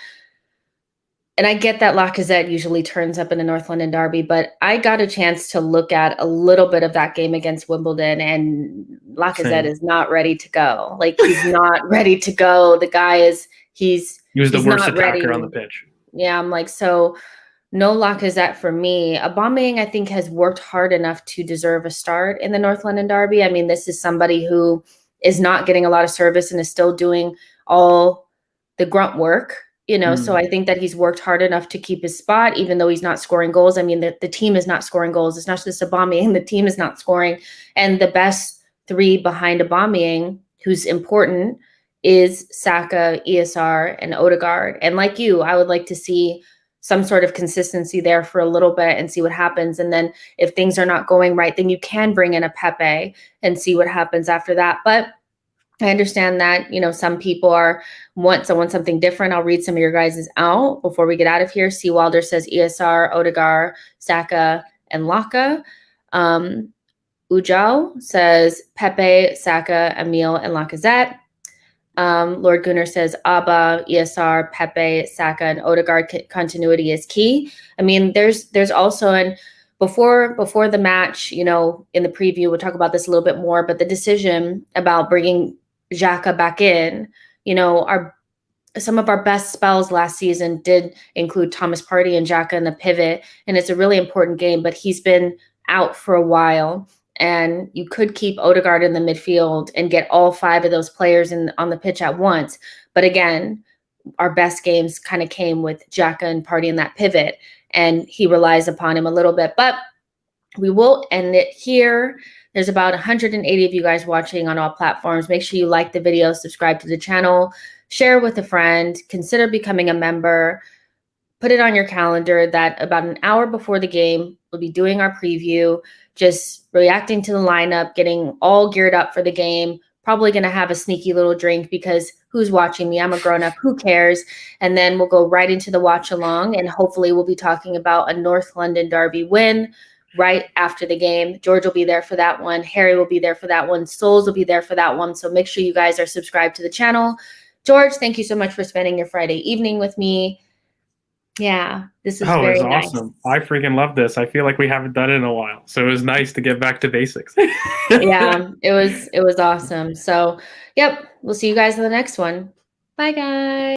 and I get that Lacazette usually turns up in the North London derby, but I got a chance to look at a little bit of that game against Wimbledon, and Lacazette Same. is not ready to go. Like, he's not ready to go. The guy is He was the worst not ready. attacker on the pitch. Yeah, I'm like, so no Lacazette for me. Aubameyang, I think, has worked hard enough to deserve a start in the North London derby. I mean, this is somebody who is not getting a lot of service and is still doing all the grunt work, so I think that he's worked hard enough to keep his spot, even though he's not scoring goals. I mean, the team is not scoring goals. It's not just Aubameyang. The team is not scoring. And the best three behind Aubameyang, who's important, is Saka, ESR, and Odegaard. And like you, I would like to see some sort of consistency there for a little bit and see what happens. And then if things are not going right, then you can bring in a Pepe and see what happens after that. But I understand that, some people want something different. I'll read some of your guys' out before we get out of here. C. Wilder says ESR, Odegaard, Saka, and Laka. Ujao says Pepe, Saka, Emil, and Lacazette. Lord Gunnar says Abba, ESR, Pepe, Saka, and Odegaard continuity is key. I mean, there's also, and before the match, in the preview, we'll talk about this a little bit more, but the decision about bringing Xhaka back in, some of our best spells last season did include Thomas Partey and Xhaka in the pivot, and it's a really important game, but he's been out for a while. And you could keep Odegaard in the midfield and get all five of those players on the pitch at once. But again, our best games kind of came with Xhaka and Partey in that pivot, and he relies upon him a little bit. But we will end it here. There's about 180 of you guys watching on all platforms. Make sure you like the video, subscribe to the channel, share with a friend, consider becoming a member. Put it on your calendar that about an hour before the game, we'll be doing our preview, just reacting to the lineup, getting all geared up for the game. Probably going to have a sneaky little drink because who's watching me? I'm a grown-up. Who cares? And then we'll go right into the watch along, and hopefully we'll be talking about a North London derby win right after the game. George will be there for that one. Harry will be there for that one. Souls will be there for that one. So make sure you guys are subscribed to the channel. George, thank you so much for spending your Friday evening with me. Yeah, this is very it was nice. awesome. I freaking love this. I feel like we haven't done it in a while. So it was nice to get back to basics. Yeah, it was awesome. So, yep, we'll see you guys in the next one. Bye, guys.